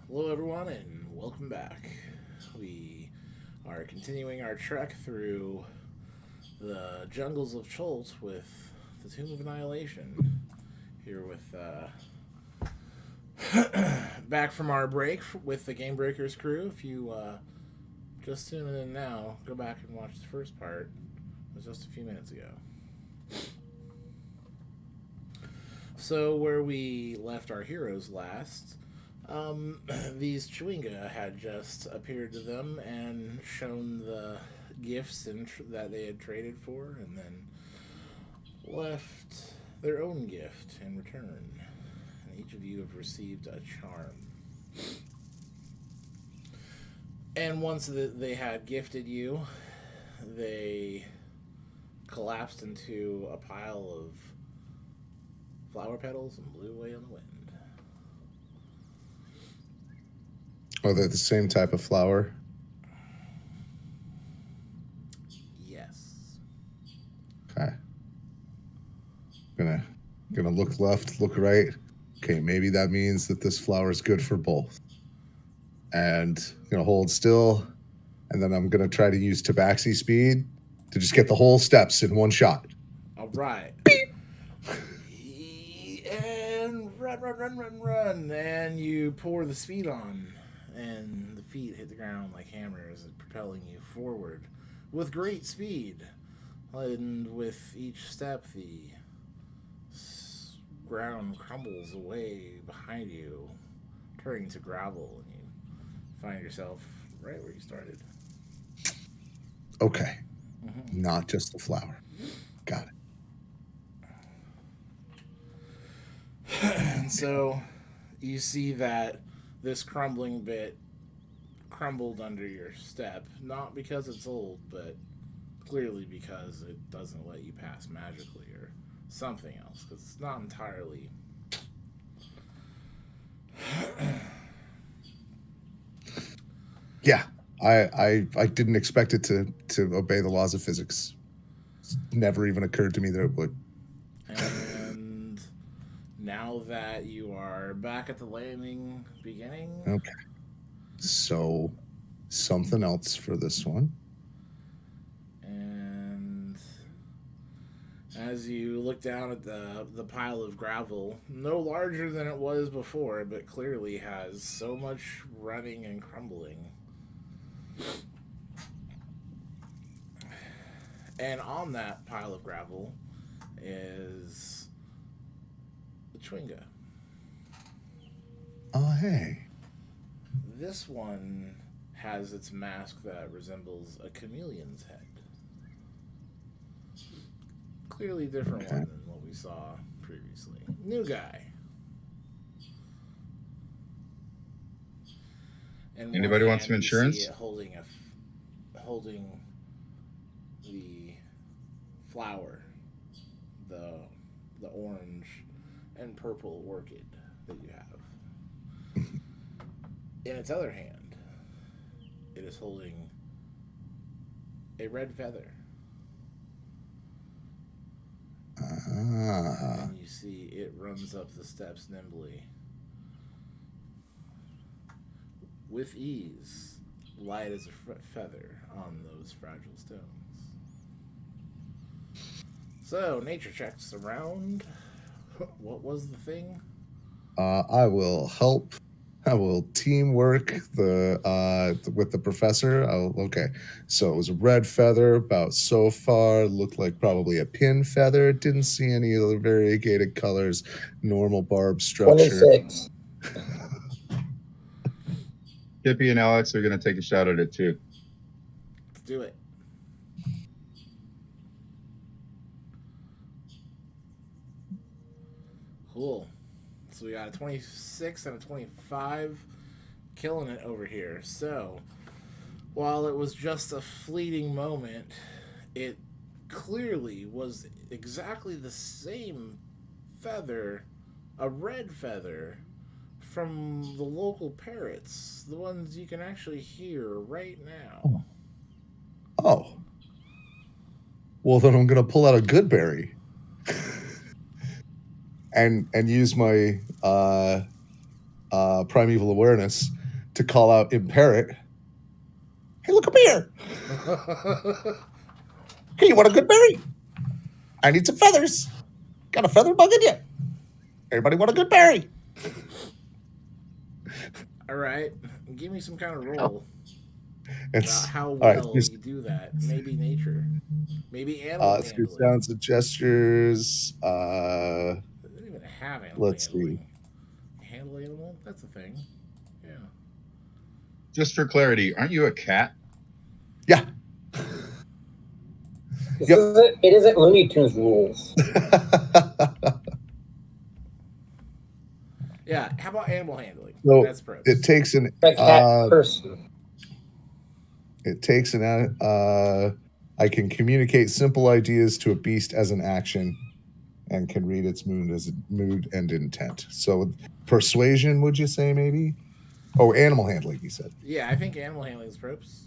Hello, everyone, and welcome back. We are continuing our trek through the jungles of Cholts with the Tomb of Annihilation. Here with back from our break with the Gamebreakers crew. If you just tuning in now, go back and watch the first part. It was just a few minutes ago. So where we left our heroes last, these Chewinga had just appeared to them and shown the gifts that they had traded for, and then left their own gift in return. And each of you have received a charm. And once they had gifted you, they collapsed into a pile of flower petals and blew away on the wind. Oh, they're the same type of flower. Yes. Okay. Gonna gonna look left, look right. Okay, maybe that means that this flower is good for both. And gonna hold still, and then I'm gonna try to use tabaxi speed to just get the whole steps in one shot. All right. And run, run, run, run, run. And you pour the speed on, and the feet hit the ground like hammers, propelling you forward with great speed. And with each step, the ground crumbles away behind you, turning to gravel, and you find yourself right where you started. Okay. Mm-hmm. Not just the flower. Got And so you see that this crumbling bit crumbled under your step, not because it's old, but clearly because it doesn't let you pass magically or something else, because it's not entirely. Yeah. I didn't expect it to obey the laws of physics. It's never even occurred to me that it would. And now that you are back at the landing beginning, Okay. So something else for this one. and as you look down at the pile of gravel, no larger than it was before, but clearly has so much running and crumbling. And on that pile of gravel is the Chwinga. Oh, hey. This one has its mask that resembles a chameleon's head. Clearly different Okay. one than what we saw previously. New guy. In one Anybody want hand, some you see insurance? it holding the flower, the the orange and purple orchid that you have. In its other hand, it is holding a red feather, Ah. and you see it runs up the steps nimbly, with ease, light as a feather on those fragile stones. So, nature checks around. What was the thing? I will help. I will teamwork with the professor. Okay, so it was a red feather. About so far, looked like probably a pin feather. Didn't see any of the variegated colors. Normal barb structure. 26. Tippy and Alex are going to take a shot at it too. Let's do it. Cool. So we got a 26 and a 25. Killing it over here. So, while it was just a fleeting moment, it clearly was exactly the same feather, a red feather, from the local parrots, the ones you can actually hear right now. Oh, well then I'm gonna pull out a good berry and use my primeval awareness to call out Imperate. Hey, look up here. Hey, you want a good berry? I need some feathers. Got a feather bug in you. Everybody want a good berry? All right, give me some kind of roll about It's how all right. well you do that. Maybe nature, maybe animal Through handling. sounds and gestures. I don't even have animal Let's see. handling. Handle animal? That's a thing. Yeah. Just for clarity, aren't you a cat? Yeah. It isn't Looney Tunes rules. Yeah. How about animal handling? So That's pros. it takes an A cat person. It takes an I can communicate simple ideas to a beast as an action, and can read its mood and intent. So persuasion, would you say maybe? Oh, animal handling, he said. Yeah, I think animal handling is pros.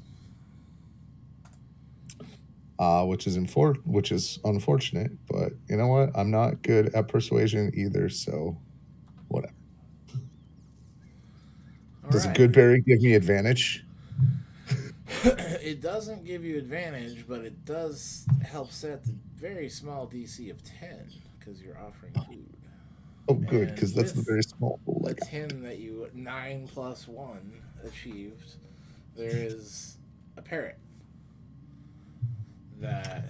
Which is unfortunate, but you know what? I'm not good at persuasion either, so whatever. Does a good berry give me advantage? It doesn't give you advantage, but it does help set the very small DC of 10 because you're offering food. Oh, good, because that's the with very small rule. The 10 that you 9 plus 1 achieved, there is a parrot that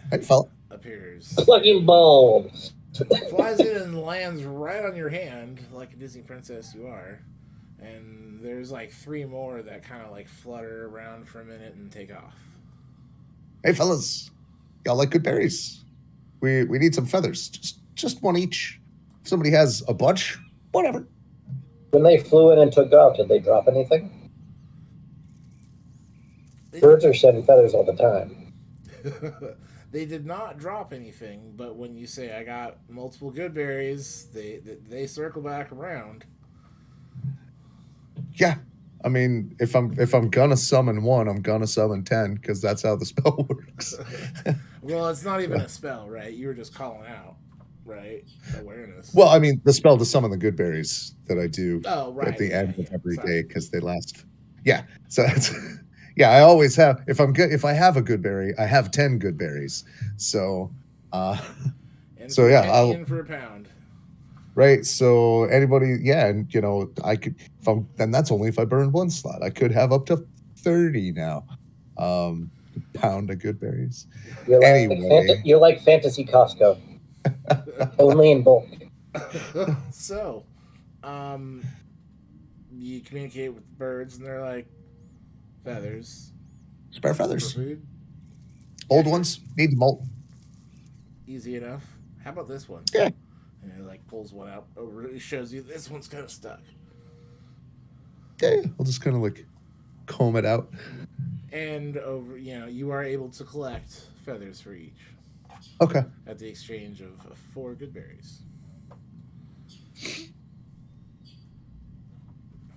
appears. Plugging bulbs. Flies in and lands right on your hand like a Disney princess you are. And there's like 3 more that kind of like flutter around for a minute and take off. Hey fellas, y'all like good berries? We need some feathers, just one each. If somebody has a bunch, whatever. When they flew in and took off, did they drop anything? Birds are shedding feathers all the time. They did not drop anything, but when you say I got multiple good berries, they circle back around. Yeah, I mean, if I'm gonna summon one, I'm gonna summon 10 because that's how the spell works. Well, it's not even a spell, right? You were just calling out, right? Awareness. Well, I mean, the spell to summon the good berries that I do at the end of every day because they last. Yeah, so that's. Yeah, I always have. If I have a good berry, I have 10 good berries. So, so yeah, I'll in for a pound. Right. So anybody, yeah, and I could. Then that's only if I burn one slot. I could have up to 30 now. Pound of good berries. You're like Fantasy Costco. Only in bulk. So, you communicate with the birds, and they're like, feathers. Spare feathers. For food. Old ones need molt. Easy enough. How about this one? Yeah. And it like pulls one out over. It shows you this one's kind of stuck. Yeah, I'll just kind of like comb it out. And over, you are able to collect feathers for each. Okay. At the exchange of 4 good berries.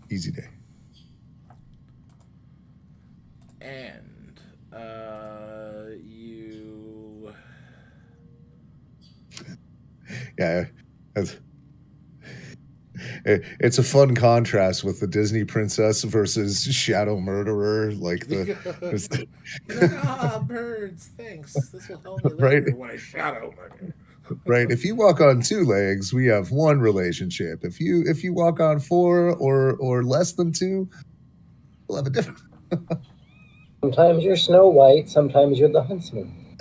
Easy day. And you. Yeah, it's a fun contrast with the Disney princess versus Shadow Murderer. Like birds, thanks. This will help me later when I shadow murder. Right. If you walk on 2 legs, we have 1 relationship. If you walk on 4 or less than 2, we'll have a different. Sometimes you're Snow White, sometimes you're the huntsman.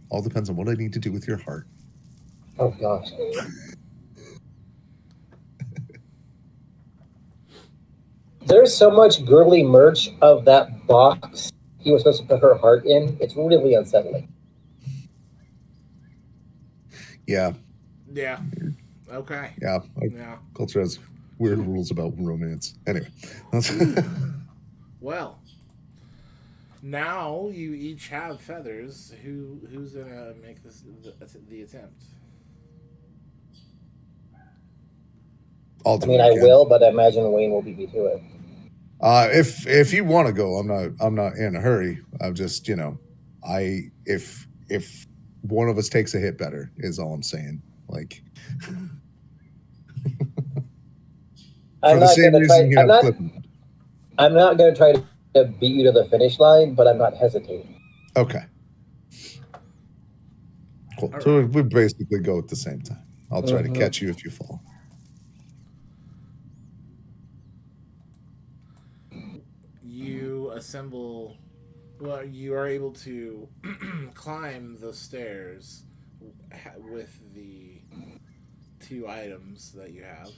All depends on what I need to do with your heart. Oh gosh. There's so much girly merch of that box he was supposed to put her heart in. It's really unsettling. Yeah. Okay. Yeah. Culture has weird rules about romance. Anyway. Well, now you each have feathers. Who's gonna make the attempt? I will, but I imagine Wayne will beat me to it. If you want to go, I'm not in a hurry. I'm just if one of us takes a hit better is all I'm saying. Like For the same reason you have Clipping. I'm not going to try to beat you to the finish line, but I'm not hesitating. Okay. Cool. All So right. we basically go at the same time. I'll try to catch you if you fall. You assemble. Well, you are able to climb the stairs with the 2 items that you have,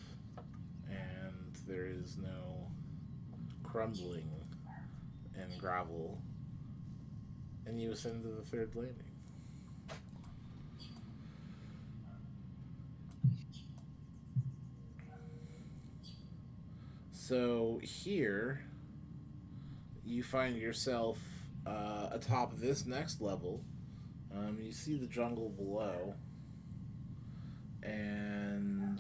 and there is no crumbling and gravel, and you ascend to the 3rd landing. So here, you find yourself atop this next level. You see the jungle below, and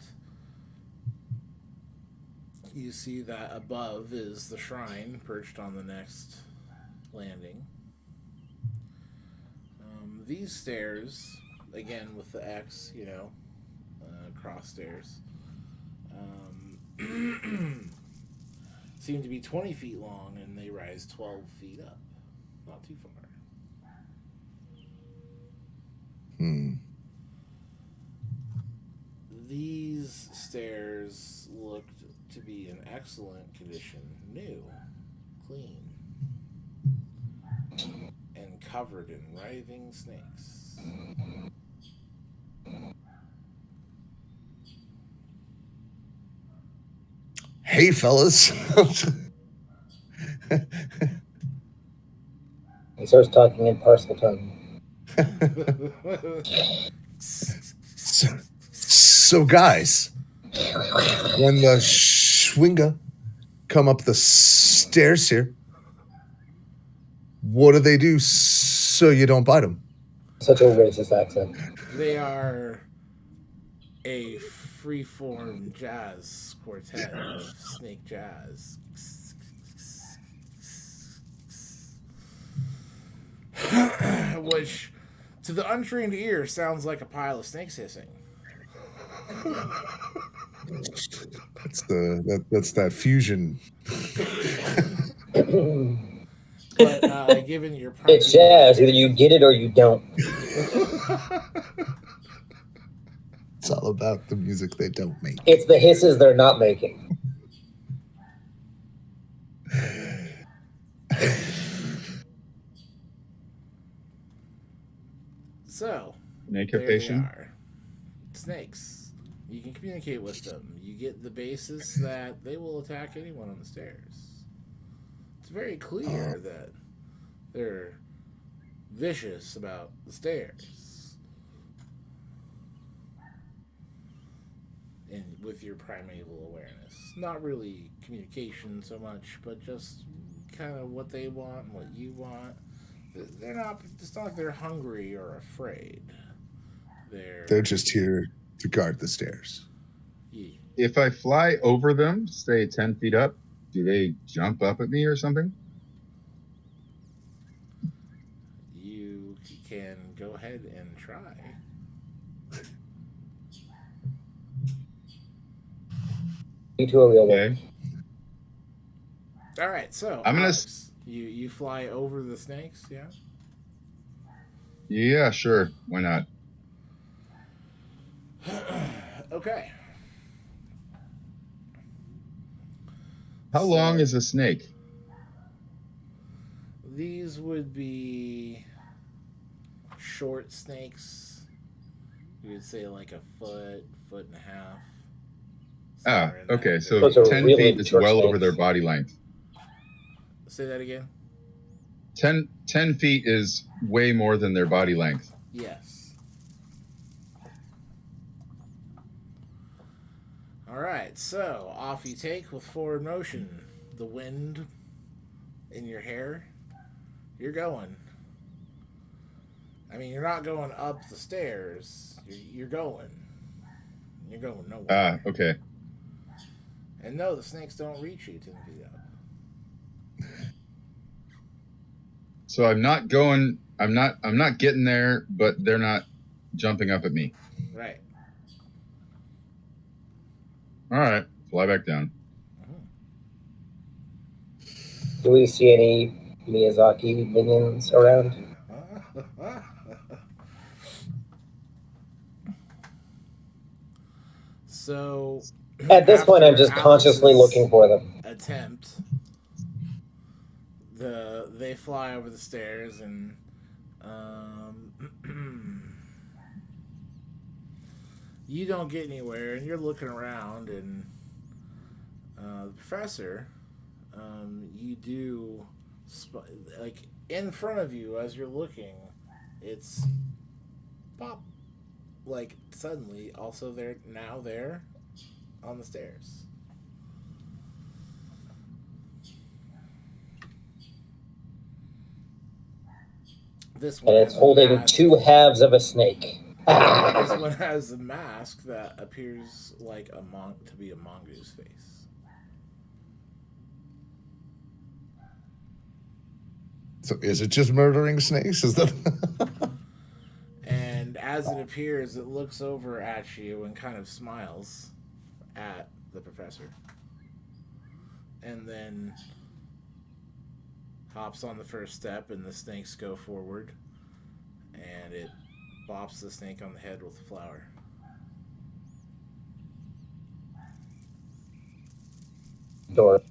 you see that above is the shrine perched on the next landing. These stairs, again with the X, cross stairs, seem to be 20 feet long, and they rise 12 feet up. Not too far. These stairs looked to be in excellent condition, new, clean, and covered in writhing snakes. Hey, fellas. He starts talking in Parscal tongue. So, guys, when the Schwinga come up the stairs here, what do they do so you don't bite them? Such a racist accent. They are a free-form jazz quartet of snake jazz. Which, to the untrained ear, sounds like a pile of snakes hissing. That's that fusion. But given your It's jazz. Either you get it or you don't. It's all about the music they don't make. It's the hisses they're not making. So, Snake there they patient. are. Snakes. You can communicate with them. You get the basis that they will attack anyone on the stairs. It's very clear that they're vicious about the stairs. And with your primeval awareness. Not really communication so much, but just kind of what they want and what you want. They're not, it's not like they're hungry or afraid. They're just here to guard the stairs. Yeah. If I fly over them, stay 10 feet up, do they jump up at me or something? You can go ahead and try. You two are real one. Okay. All right, so I'm gonna Alex, you fly over the snakes, yeah? Yeah, sure. Why not? Okay. How long is a snake? These would be short snakes. You would say like a foot, foot and a half. Ah, somewhere in okay. that So Those are 10 really feet is short well over snakes. their body length. Say that again? 10 feet is way more than their body length. Yes. All right, so off you take with forward motion. The wind in your hair. You're going. I mean, you're not going up the stairs. You're going. You're going nowhere. Ah, okay. And no, the snakes don't reach you 10 feet up. So I'm not getting there, but they're not jumping up at me. Right. All right, fly back down. Do we see any Miyazaki minions around? So At this point, I'm after just consciously Alice's looking for them. attempt, they fly over the stairs and you don't get anywhere, and you're looking around, and the professor, you do like in front of you as you're looking, it's pop, like suddenly also there now there on the stairs. This one And it's has a holding mask. two halves of a snake. This one has a mask that appears like to be a mongoose face. So is it just murdering snakes? Is that? And as it appears, it looks over at you and kind of smiles at the professor. And then hops on the first step, and the snakes go forward. And it bops the snake on the head with a flower. Door.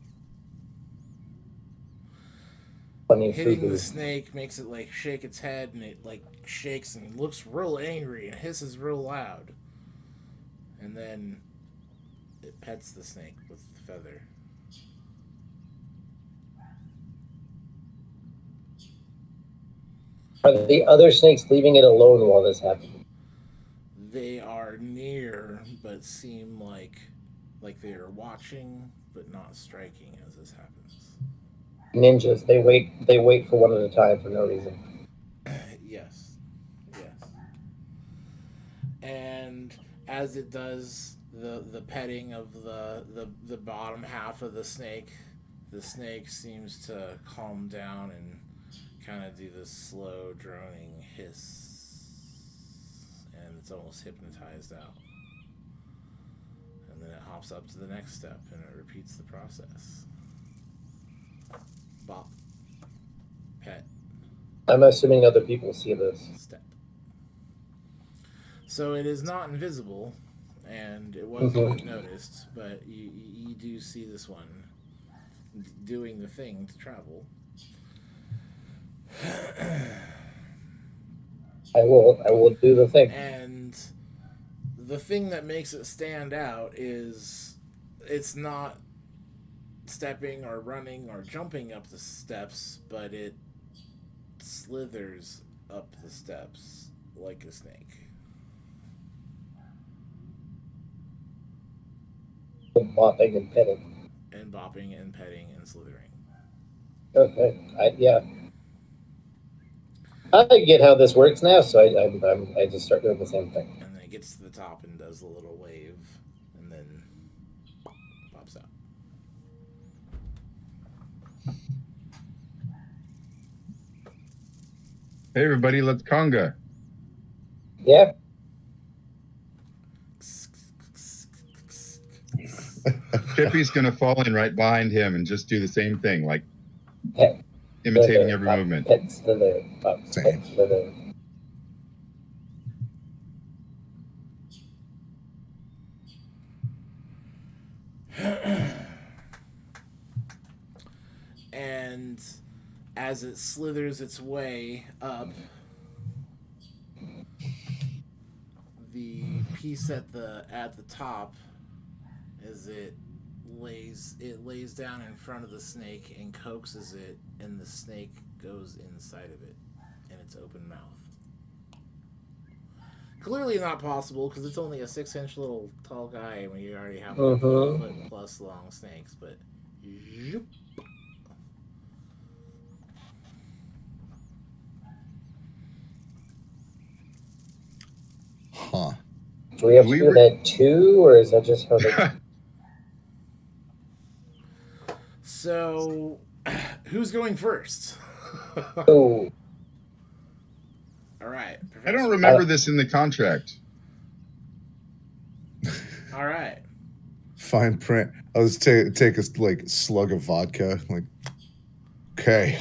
Funny Hitting the fufu. snake makes it like shake its head, and it like shakes and looks real angry and hisses real loud. And then it pets the snake with the feather. Are the other snakes leaving it alone while this happens? They are near, but seem like they are watching, but not striking as this happens. Ninjas. They wait for one at a time for no reason. Yes. And as it does the petting of the bottom half of the snake seems to calm down and kind of do this slow droning hiss, and it's almost hypnotized out. And then it hops up to the next step, and it repeats the process. Bop. Pet. I'm assuming other people see this. Step. So it is not invisible, and it wasn't noticed, but you do see this one doing the thing to travel. I will do the thing. And the thing that makes it stand out is it's not stepping or running or jumping up the steps, but it slithers up the steps like a snake. Bopping and petting. And bopping and petting and slithering. Okay. I get how this works now, so I just start doing the same thing. And then it gets to the top and does a little wave, and then pops out. Hey, everybody, let's conga. Yeah. Chippy's going to fall in right behind him and just do the same thing, like Pet. imitating every movement. Pet slither. Pet slither. And as it slithers its way up, the piece at the top is it lays down in front of the snake and coaxes it, and the snake goes inside of it in its open mouth. Clearly not possible because it's only a 6-inch little tall guy when you already have a foot plus long snakes, but zoop. Huh. Do we have to do that too, or is that just how they... So, who's going first? Oh. All right. I don't remember this in the contract. All right. Fine print. I'll just take a like slug of vodka. Like, Okay.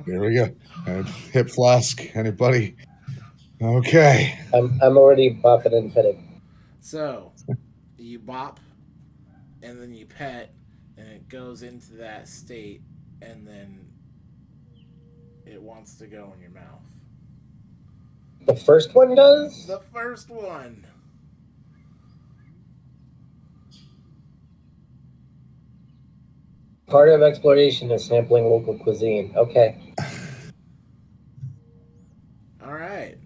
Here we go. And hip flask. Anybody? Okay. I'm already bopping and petting. So, you bop, and then you pet, and it goes into that state, and then it wants to go in your mouth. The first one does? The first one. Part of exploration is sampling local cuisine. Okay. All right.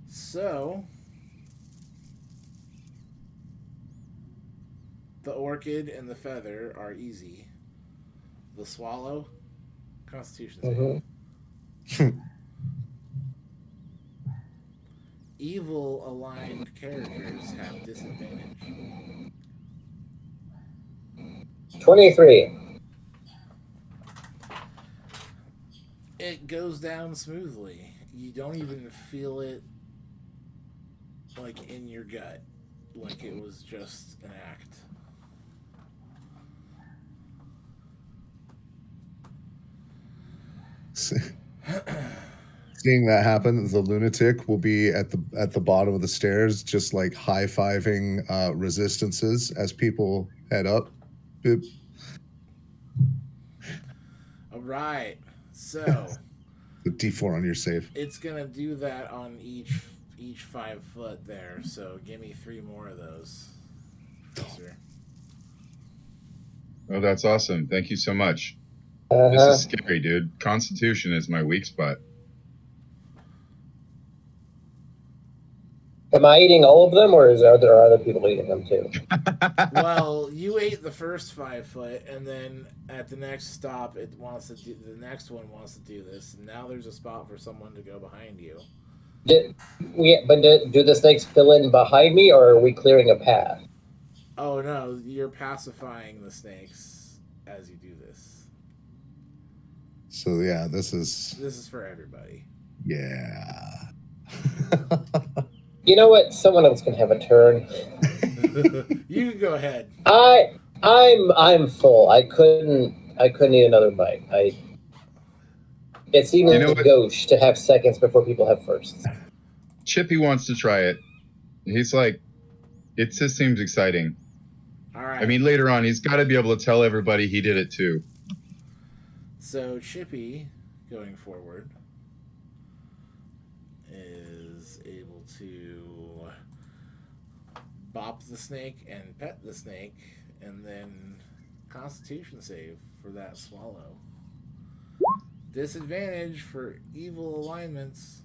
So, the orchid and the feather are easy. The swallow, Constitution save. Mm-hmm. Evil aligned characters have disadvantage. 23. It goes down smoothly. You don't even feel it like in your gut, like it was just an act. Seeing that happen, the lunatic will be at the bottom of the stairs, just like high-fiving resistances as people head up. Boop. All right, so The D4 on your save. it's gonna do that on each 5 foot there. So give me 3 more of those, Professor. Oh, that's awesome. Thank you so much. Uh-huh. This is scary, dude. Constitution is my weak spot. Am I eating all of them, or are there other people eating them too? Well, you ate the first 5 foot, and then at the next stop, it wants to do the next one wants to do this. And now there's a spot for someone to go behind you. Do the snakes fill in behind me, or are we clearing a path? Oh no, you're pacifying the snakes as you do this. So yeah, this is for everybody. Yeah. You know what? Someone else can have a turn. You can go ahead. I'm full. I couldn't eat another bite. It seems gauche to have seconds before people have firsts. Chippy wants to try it. He's like, it just seems exciting. All right. I mean, later on, he's got to be able to tell everybody he did it too. So Chippy, going forward, is able to bop the snake and pet the snake, and then Constitution save for that swallow. Disadvantage for evil alignments.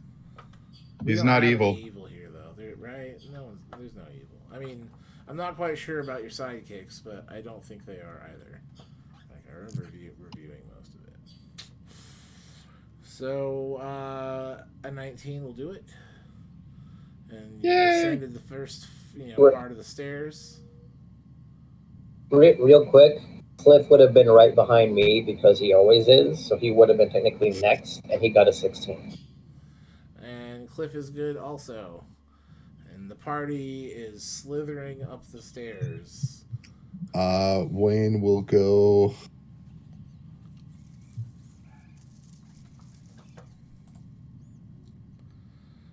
He's not evil. Evil here, though, right? There's no evil. I mean, I'm not quite sure about your sidekicks, but I don't think they are either. Like I remember reviewing most of it. So a 19 will do it, and you ascended the first, part of the stairs. Real quick, Cliff would have been right behind me because he always is, so he would have been technically next, and he got a 16. And Cliff is good also. And the party is slithering up the stairs. Wayne will go.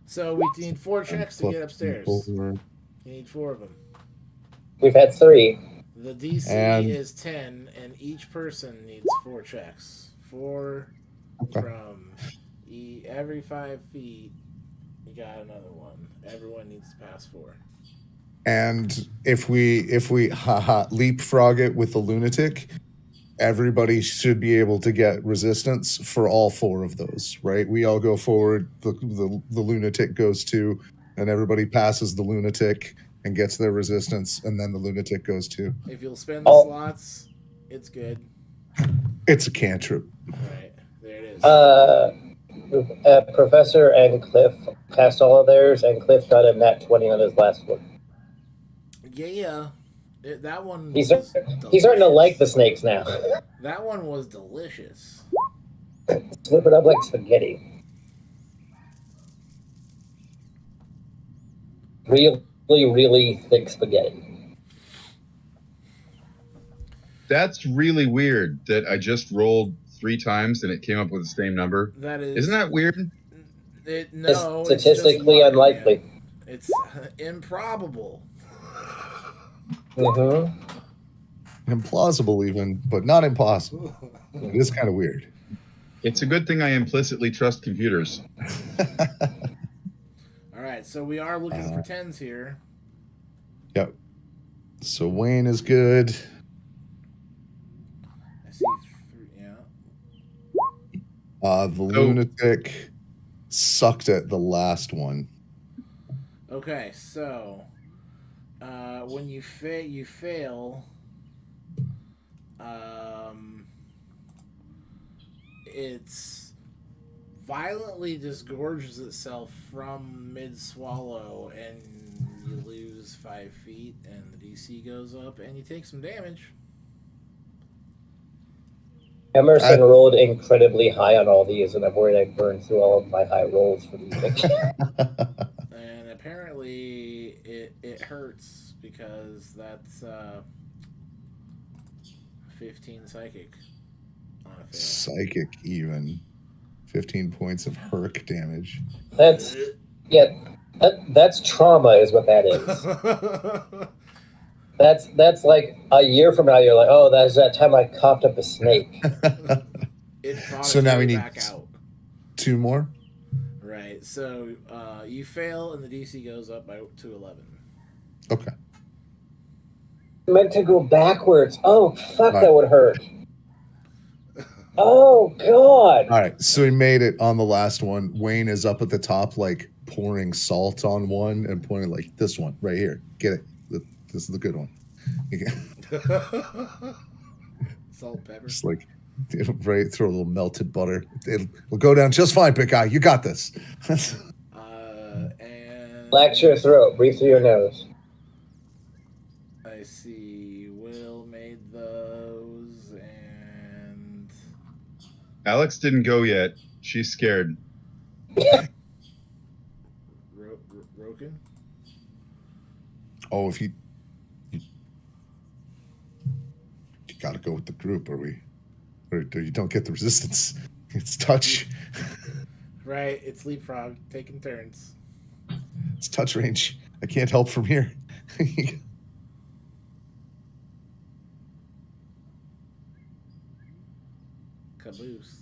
So we need 4 checks to get upstairs. You need 4 of them. We've had 3. The DC is 10, and each person needs 4 checks. 4 from every 5 feet. You got another one. Everyone needs to pass 4. And if we leapfrog it with the lunatic, everybody should be able to get resistance for all 4 of those, right? We all go forward, the lunatic goes 2, and everybody passes the lunatic and gets their resistance, and then the lunatic goes 2. If you'll spend the slots, it's good. It's a cantrip. Right, there it is. Professor and Cliff passed all of theirs, and Cliff got a nat 20 on his last one. Yeah. That one. He's starting to like the snakes now. That one was delicious. Flip it up like spaghetti. Really, really thick spaghetti. That's really weird that I just rolled 3 times and it came up with the same number. That is. Isn't that weird? No, It's statistically just luck, unlikely. man. It's improbable. Mm-hmm. Implausible even, but not impossible. It is kind of weird. It's a good thing I implicitly trust computers. All right, so we are looking for 10s here. Yep. So Wayne is good. I see 3, yeah. The lunatic sucked at the last one. Okay, so when you fail, it's violently disgorges itself from mid swallow, and you lose 5 feet, and the DC goes up, and you take some damage. Emerson rolled incredibly high on all these, and I'm worried I burned through all of my high rolls for these. And apparently it hurts because that's 15 psychic on a fail. Psychic even. 15 points of herc damage. That's trauma is what that is. That's like a year from now you're like, oh, that's that time I coughed up a snake. So now we need back out. 2 more? Right. So you fail and the DC goes up to 11. Okay. Meant to go backwards. Oh fuck, that would hurt. Oh god. All right, so we made it on the last one. Wayne is up at the top, like pouring salt on one and pointing like this one right here. Get it? This is the good one. Salt, pepper. Just like right, throw a little melted butter. It'll go down just fine, big guy. You got this. And Relax your throat. Breathe through your nose. I see Will made those, and Alex didn't go yet. She's scared. Roken? Oh, if you got to go with the group, or you don't get the resistance. It's touch. Right, it's leapfrog, taking turns. It's touch range. I can't help from here. Caboose.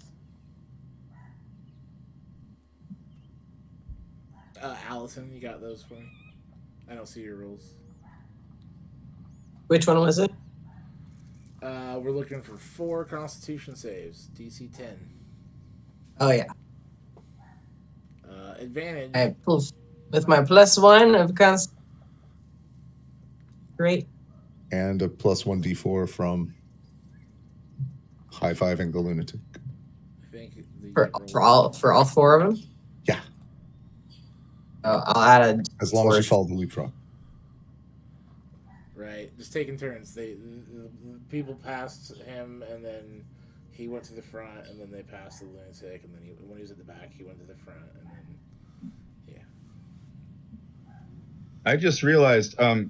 Allison, you got those for me? I don't see your rules. Which one was it? We're looking for 4 Constitution saves, DC 10. Oh yeah. Advantage. I pulled with my +1 of const. Great. And a +1 D4 from high-fiving the lunatic. I think For all 4 of them. Yeah. I'll add a. As long as you follow the leapfrog. Right, just taking turns. The people passed him, and then he went to the front, and then they passed the lunatic, and then when he was at the back, he went to the front, and then I just realized I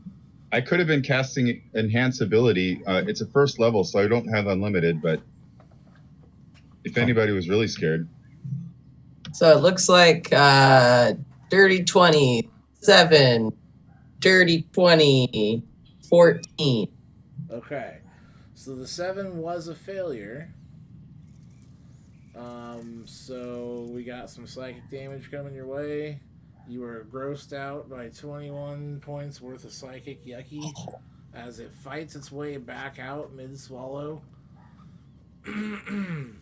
could have been casting Enhance Ability. It's a first level, so I don't have Unlimited, but if anybody was really scared. So it looks like dirty 20, 7, dirty 20, 14. Okay, so the 7 was a failure. So we got some psychic damage coming your way. You were grossed out by 21 points worth of psychic yucky as it fights its way back out mid-swallow. And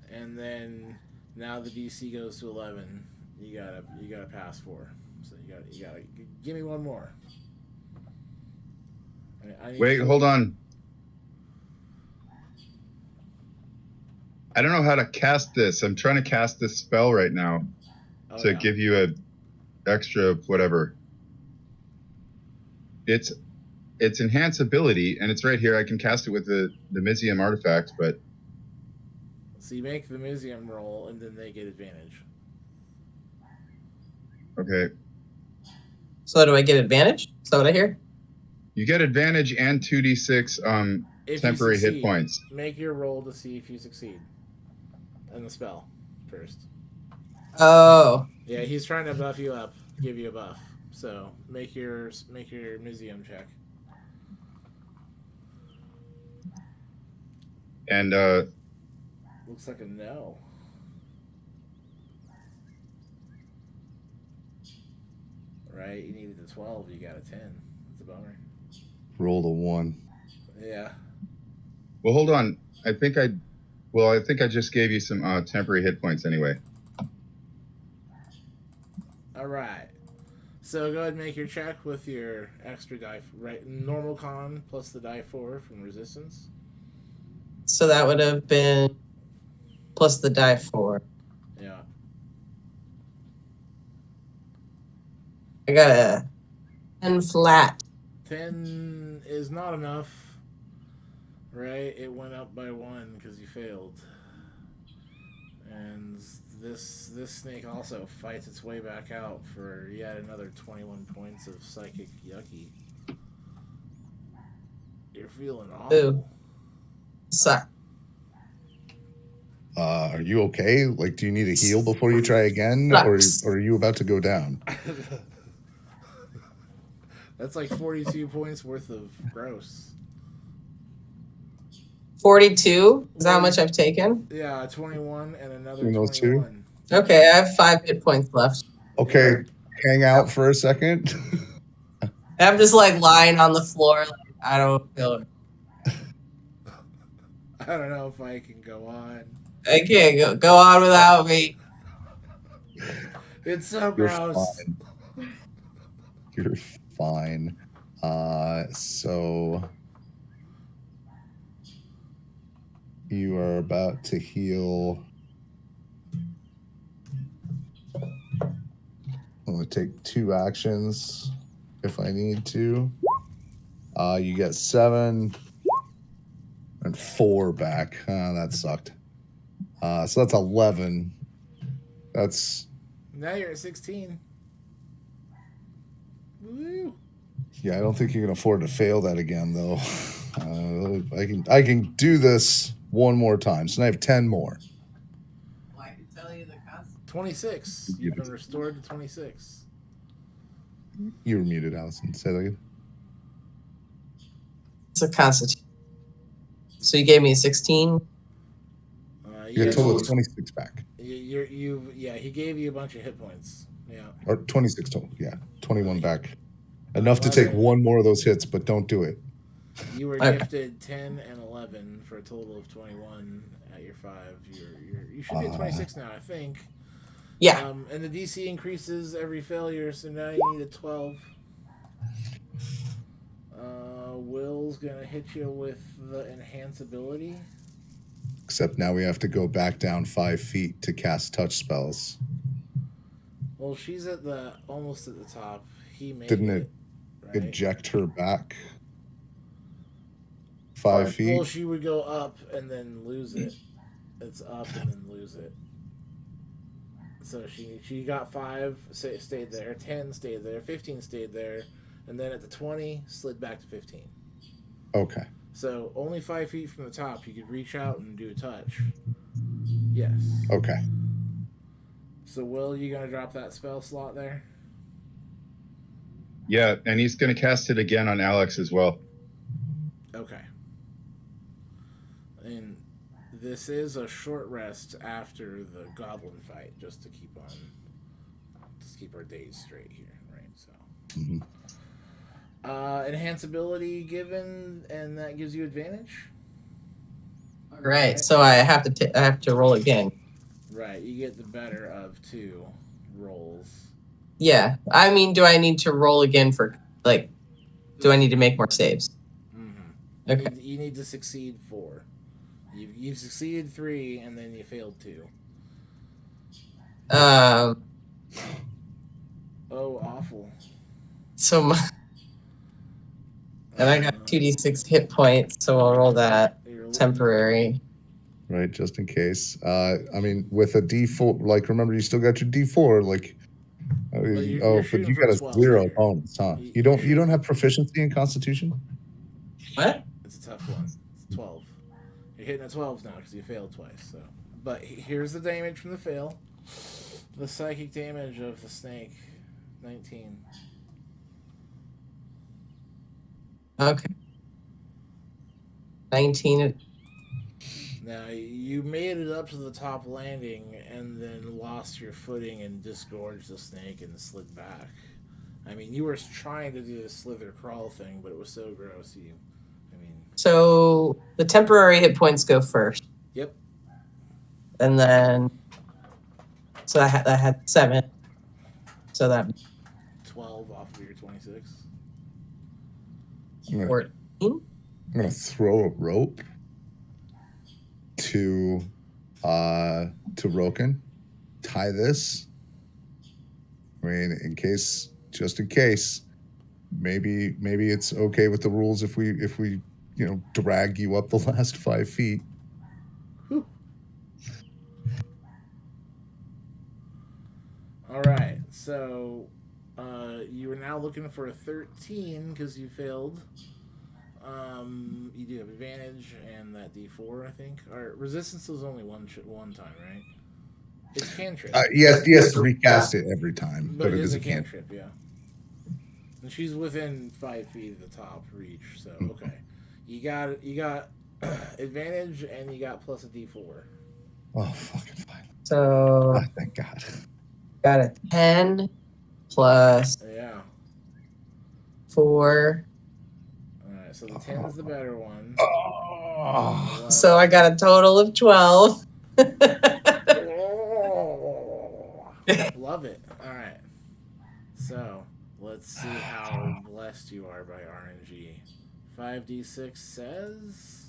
then now the DC goes to 11. You gotta pass 4. So you gotta give me one more. Wait, hold on. I don't know how to cast this. I'm trying to cast this spell right now to give you a extra whatever. It's Enhance Ability, and it's right here. I can cast it with the Mizium artifact, but so you make the Mizium roll, and then they get advantage. okay. So do I get advantage? Is that what I hear? You get advantage and 2d6 If temporary you hit succeed, points. make your roll to see if you succeed. And the spell first. Oh. Yeah, he's trying to buff you up, give you a buff. So make your museum check. And Looks like a no. Right, you needed a 12, you got a 10. It's a bummer. Rolled a 1. Yeah. well, hold on. I think I just gave you some temporary hit points anyway. All right. So go ahead and make your check with your extra die. Right, normal con plus the die 4 from resistance. So that would have been plus the die 4. Yeah. I got a 10 flat. 10 is not enough. Right, it went up by 1 because you failed. And this snake also fights its way back out for yet another 21 points of psychic yucky. You're feeling awful. Ooh. Suck. Are you okay? Like, do you need a heal before you try again, or are you about to go down? That's like 42 points worth of gross. 42? Is that how much I've taken? Yeah, 21 and another Between those two? 21. Okay, I have 5 hit points left. Okay, hang out for a second. I'm just like lying on the floor. Like, I don't feel it. I don't know if I can go on. I can't go on without me. It's so You're gross. fine. You're fine. So you are about to heal. I'm going to take 2 actions if I need to. You get 7 and 4 back. That sucked. So that's 11. That's... Now you're at 16. Woo. Yeah, I don't think you can afford to fail that again, though. I can do this one more time. So now I have 10 more. Well, I can tell you the cost. 26. You've been restored to 26. You were muted, Allison. Say that again. It's a constitution. So you gave me a 16? You get a total of 26 back. He gave you a bunch of hit points. Yeah. Or 26 total, yeah. 21 back. Enough to take 1 more of those hits, but don't do it. You were gifted 10 and 11 for a total of 21 at your 5. You should be at 26 now, I think. Yeah. And the DC increases every failure, so now you need a 12. Will's gonna hit you with the enhance ability. Except now we have to go back down 5 feet to cast touch spells. Well, she's at almost at the top. He made Didn't it right? eject her back 5 feet? Well, she would go up and then lose it. It's up and then lose it. So she got 5, stayed there. 10 stayed there. 15 stayed there. And then at the 20, slid back to 15. Okay. So only 5 feet from the top, you could reach out and do a touch. Yes. Okay. So Will, you gonna drop that spell slot there? Yeah, and he's going to cast it again on Alex as well. Okay. And this is a short rest after the goblin fight, just to keep our days straight here, right? So. Mm-hmm. Enhance ability given, and that gives you advantage. Right. So I have to roll again. Right. You get the better of 2 rolls. Yeah. I mean, do I need to roll again for do I need to make more saves? Mm-hmm. Okay. You need to succeed 4. You've succeeded 3, and then you failed 2. Oh, awful. So and I got 2d6 hit points, so I'll roll that temporary. Right, just in case. I mean, with a D4, like, remember, you still got your D4, like... but you got a 0 bonus, huh? You don't have proficiency in Constitution? What? It's a tough one. 12. You're hitting a 12 now because you failed twice. So, but here's the damage from the fail. The psychic damage of the snake, 19. Okay. 19. Now you made it up to the top landing and then lost your footing and disgorged the snake and slid back. I mean, you were trying to do the slither crawl thing, but it was so gross. So the temporary hit points go first. Yep. And then, so I had 7. So that 12 off of your 26. I'm 14. gonna throw a rope to Roken. Tie this. I mean, just in case. Maybe it's okay with the rules if we drag you up the last 5 feet. Whew. All right, so you are now looking for a 13 because you failed. You do have advantage and that D4, I think. Or resistance is only one time, right? It's cantrip. Yes, recast it every time, but it is is a cantrip, yeah. And she's within 5 feet of the top reach, so okay. You got advantage and you got plus a D4. Oh, fucking fine. So Thank God. got a 10 plus Yeah. 4. Alright, so the 10 is the better one. Oh. So I got a total of 12. Love it. Alright. So, let's see how blessed you are by RNG. 5d6 says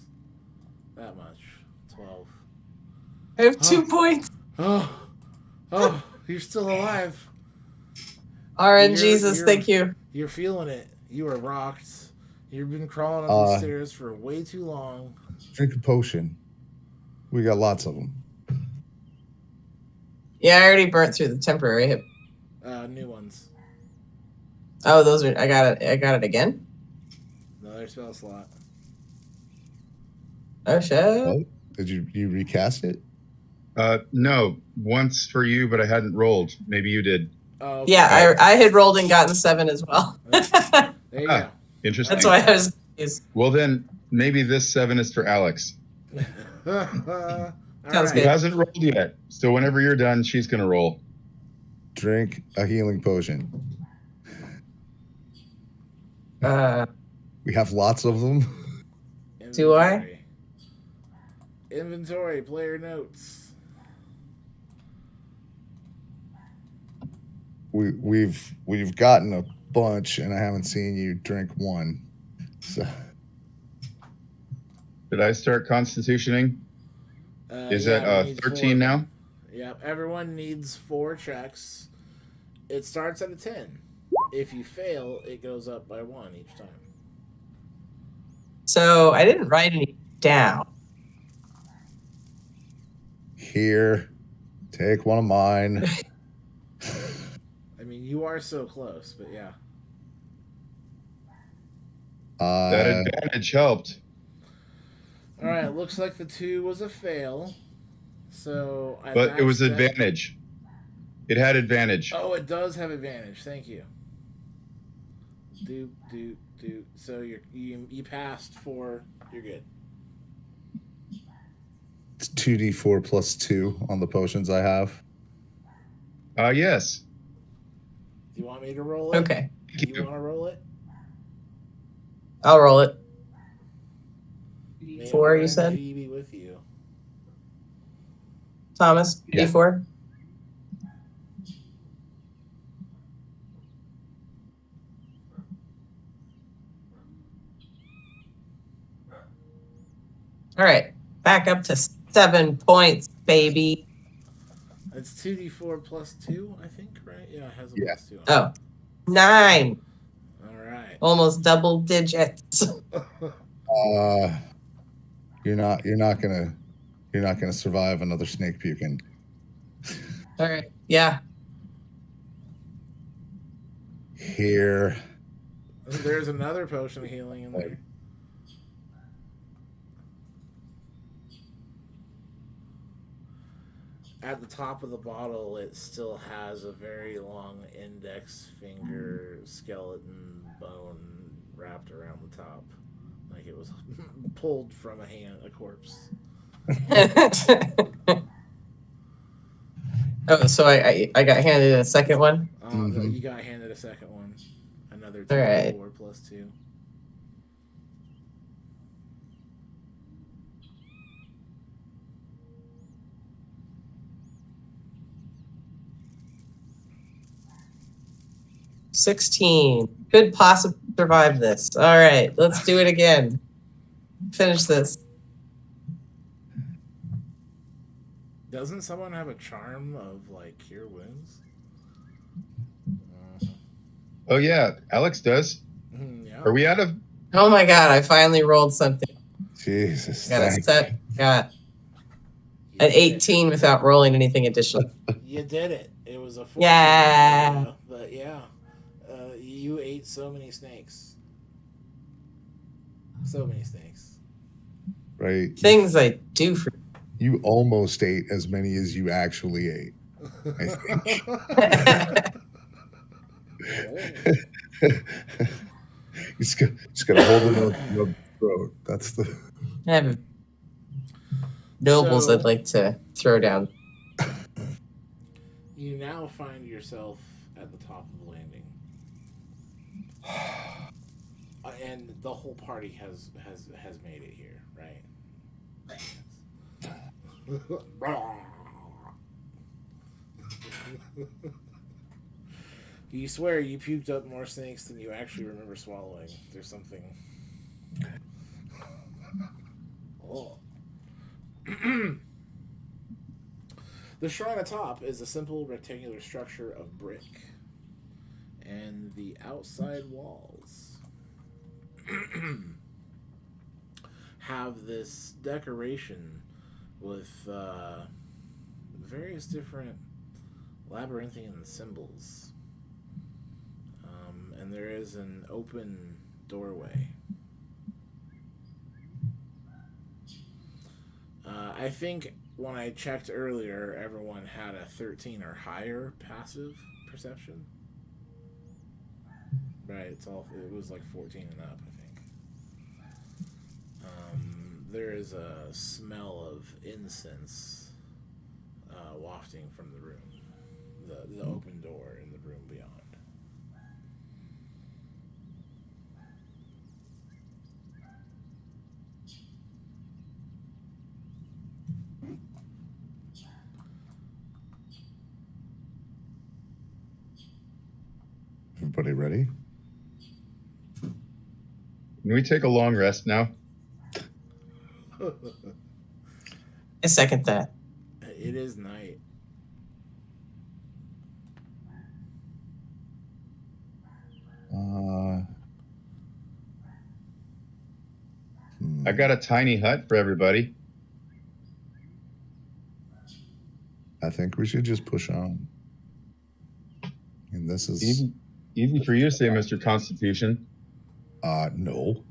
that much. 12. I have 2 points. Oh, you're still alive. RNGesus, thank you. You're feeling it. You are rocked. You've been crawling up these stairs for way too long. Drink a potion. We got lots of them. Yeah, I already burnt through the temporary hit. New ones. Oh, those are. I got it again. Another spell slot. Oh shit! What? Did you recast it? No, once for you, but I hadn't rolled. Maybe you did. Oh, okay. Yeah, I had rolled and gotten 7 as well. There you go. Interesting. That's why I was confused. Well, then maybe this 7 is for Alex. Sounds Right. Who good. hasn't rolled yet. So whenever you're done, she's going to roll. Drink a healing potion. We have lots of them. Do I? Inventory, player notes. We've gotten a bunch, and I haven't seen you drink one. So Did I start constitutioning? Is yeah, that 13 now? Yep, everyone needs 4 checks. It starts at a 10. If you fail, it goes up by 1 each time. So I didn't write any down. here, take one of mine. I mean, you are so close, but yeah. That advantage helped. All right, looks like the 2 was a fail. So, But it was advantage. It had advantage. Oh, it does have advantage. Thank you. Do. So you passed 4. You're good. It's 2d4 plus 2 on the potions I have. Yes. Do you want me to roll it? Okay, Do you want to roll it? I'll roll it. May 4, you said? RNG be with you. Thomas, Yeah. D4. All right, back up to 7 points, baby. It's 2d4 plus 2, I think, right? Yeah, it has a Yeah. plus 2. Oh, 9. All right. Almost double digits. You're not gonna survive another snake puking. All right, yeah. Here. There's another potion of healing in there. at the top of the bottle, it still has a very long index finger skeleton bone wrapped around the top, like it was pulled from a corpse. Oh, so I got handed a second one. You got handed a second one. Another 2 All right. 4 plus 2. $16. Could possibly survive this. All right, let's do it again. Finish this. Doesn't someone have a charm of like cure wounds? Oh yeah, Alex does. Yeah. Are we out of? Oh my god, I finally rolled something. Jesus. Got a set. Got You an did 18 without rolling anything additional. You did it. It was a 14. Yeah. But yeah, you ate so many snakes. So many snakes. Right. Things I do for. You almost ate as many as you actually ate. I think. just gotta hold it on your throat. That's the. I have nobles So- I'd like to throw down. You now find yourself at the top of the landing. And the whole party has made it here, right? You swear you puked up more snakes than you actually remember swallowing. There's something. Oh. The shrine atop is a simple rectangular structure of brick, and the outside walls have this decoration with various different labyrinthian symbols. And there is an open doorway. I think when I checked earlier, everyone had a 13 or higher passive perception. Right, it was like 14 and up, I think. There is a smell of incense wafting from the room, the open door in the room beyond. Everybody ready? Can we take a long rest now? I second that. It is night. I got a tiny hut for everybody. I think we should just push on. And this is Easy for you to say, Mr. Constitution. no.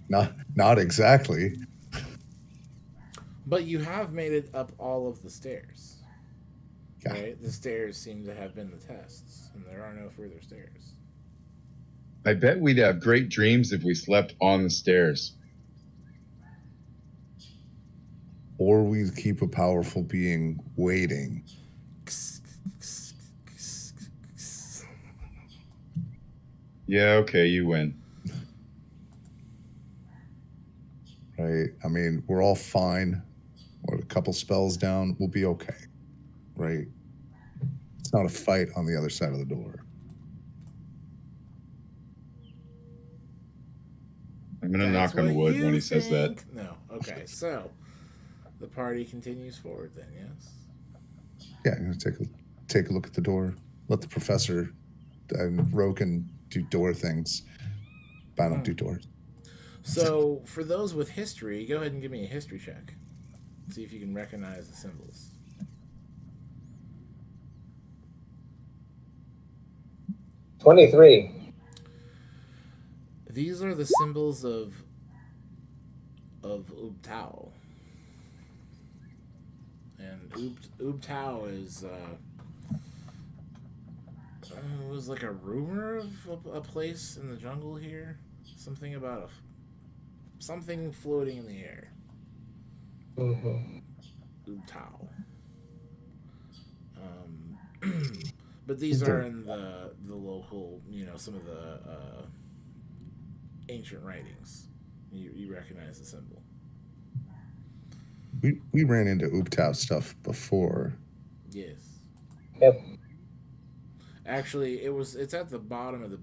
not exactly. But you have made it up all of the stairs. Yeah. Right? The stairs seem to have been the tests, and there are no further stairs. I bet we'd have great dreams if we slept on the stairs. Or we keep a powerful being waiting. Yeah, okay, you win. Right? I mean, we're all fine. We're a couple spells down. We'll be okay. Right? It's not a fight on the other side of the door. I'm going to That's knock on what wood you when he says that. think. No. Okay, so the party continues forward then, yes? Yeah, I'm gonna take a look at the door. Let the professor and Roken do door things. But I don't do doors. So for those with history, go ahead and give me a history check. See if you can recognize the symbols. 23. These are the symbols of Ubtao. And Oobtao is it was like a rumor of a place in the jungle here. Something about something floating in the air. Mm-hmm. Oobtao. But these are in the local, some of the ancient writings. You recognize the symbol. We ran into Ooptao stuff before. Yes. Yep. Actually, it's at the bottom of the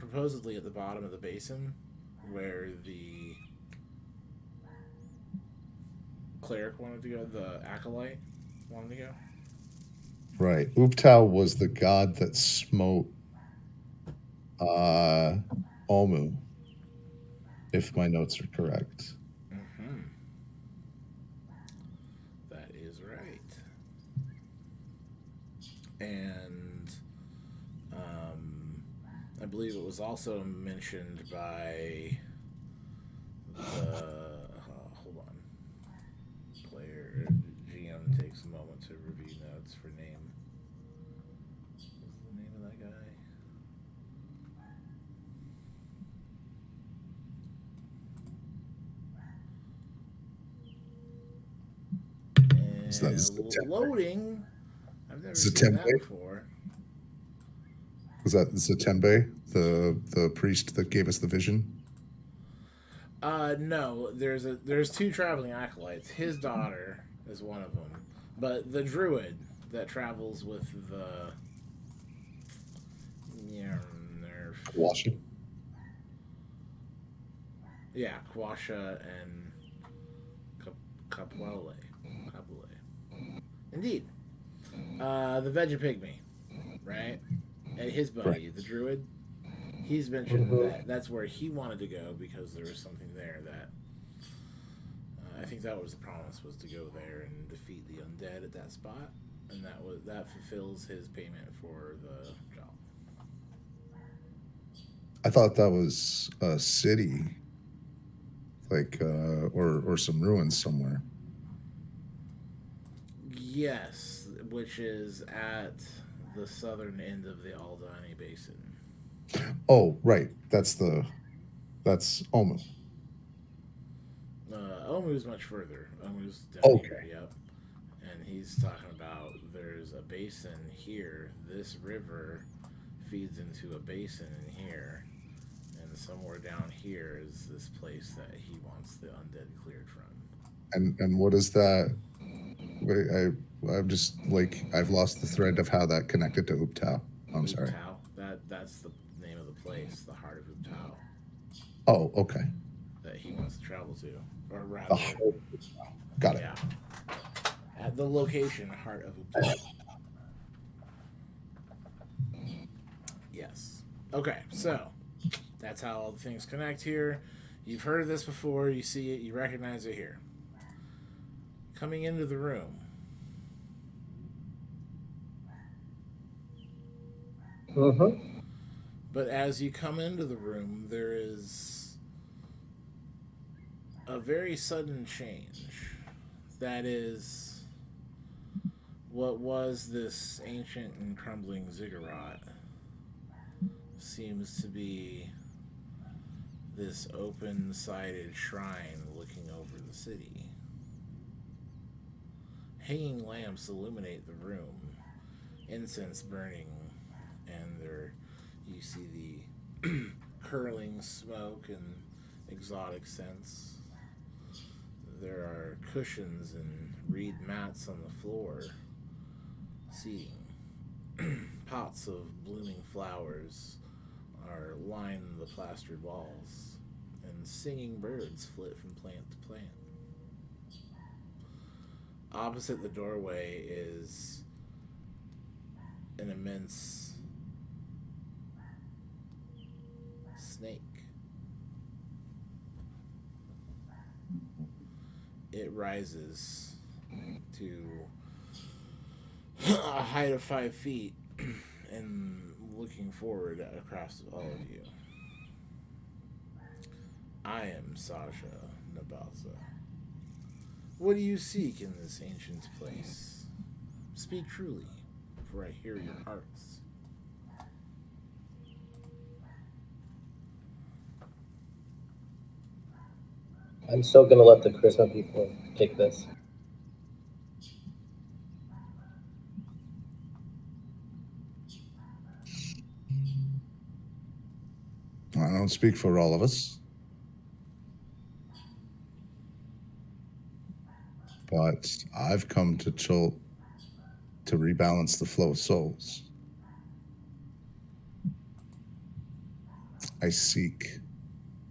supposedly at the bottom of the basin where the cleric wanted to go, the acolyte wanted to go. Right. Ooptao was the god that smote Omu, if my notes are correct. Mm-hmm. That is right. And I believe it was also mentioned by the hold on. Player GM takes a moment to review notes for name. What's the name of that guy? Is that Zatembe? Loading. I've never seen Zatembe? that before. Was that Zatembe, the priest that gave us the vision? No. There's two traveling acolytes. His daughter is one of them, but the druid that travels with the Kwasha? Yeah, Kwasha and Kapwale. Indeed. The Veggie Pygmy, right? And his buddy, the druid, he's mentioned that that's where he wanted to go because there was something there that I think that was the promise, was to go there and defeat the undead at that spot, and that fulfills his payment for the job. I thought that was a city, like or some ruins somewhere. Yes, which is at the southern end of the Aldani Basin. Oh, right. That's Omu. Omu's much further. Omu's down here, yep. And he's talking about there's a basin here. This river feeds into a basin in here. And somewhere down here is this place that he wants the undead cleared from. And what is that? I'm just like, I've lost the thread of how that connected to Ooptao. I'm sorry. That's the name of the place, the heart of Ooptao. Oh, okay. That he wants to travel to, or rather, The heart of Ooptao. Got it. Yeah, at the location, heart of Ooptao. Yes. Okay, so that's how all the things connect here. You've heard of this before. You see it. You recognize it here. Coming into the room. Mm-hmm. But as you come into the room, there is a very sudden change. That is what was this ancient and crumbling ziggurat seems to be this open-sided shrine looking over the city. Hanging lamps illuminate the room, incense burning, and there you see the curling smoke and exotic scents. There are cushions and reed mats on the floor, seating. Pots of blooming flowers are line the plastered walls, and singing birds flit from plant to plant. Opposite the doorway is an immense snake. It rises to a height of 5 feet and looking forward across all of you. I am Sasha Nabaza. What do you seek in this ancient place? Speak truly, for I hear your hearts. I'm still gonna let the charisma people take this. I don't speak for all of us, but I've come to rebalance the flow of souls. I seek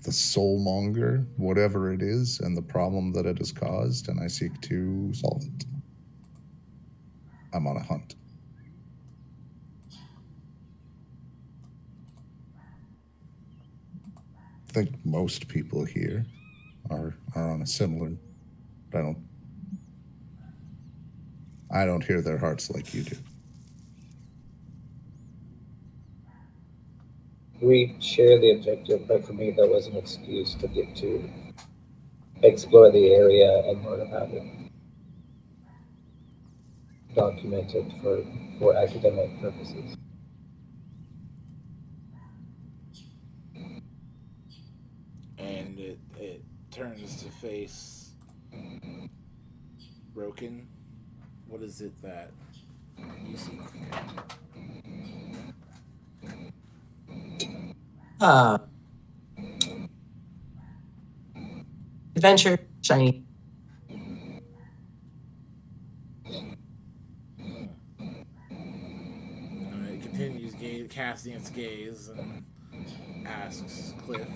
the soulmonger, whatever it is, and the problem that it has caused, and I seek to solve it. I'm on a hunt. I think most people here are on a similar, but I don't hear their hearts like you do. We share the objective, but for me, that was an excuse to get to explore the area and learn about it. Document it for academic purposes. And it turns to face Broken. What is it that you seek? Adventure, shiny. It continues casting its gaze and asks Cliff.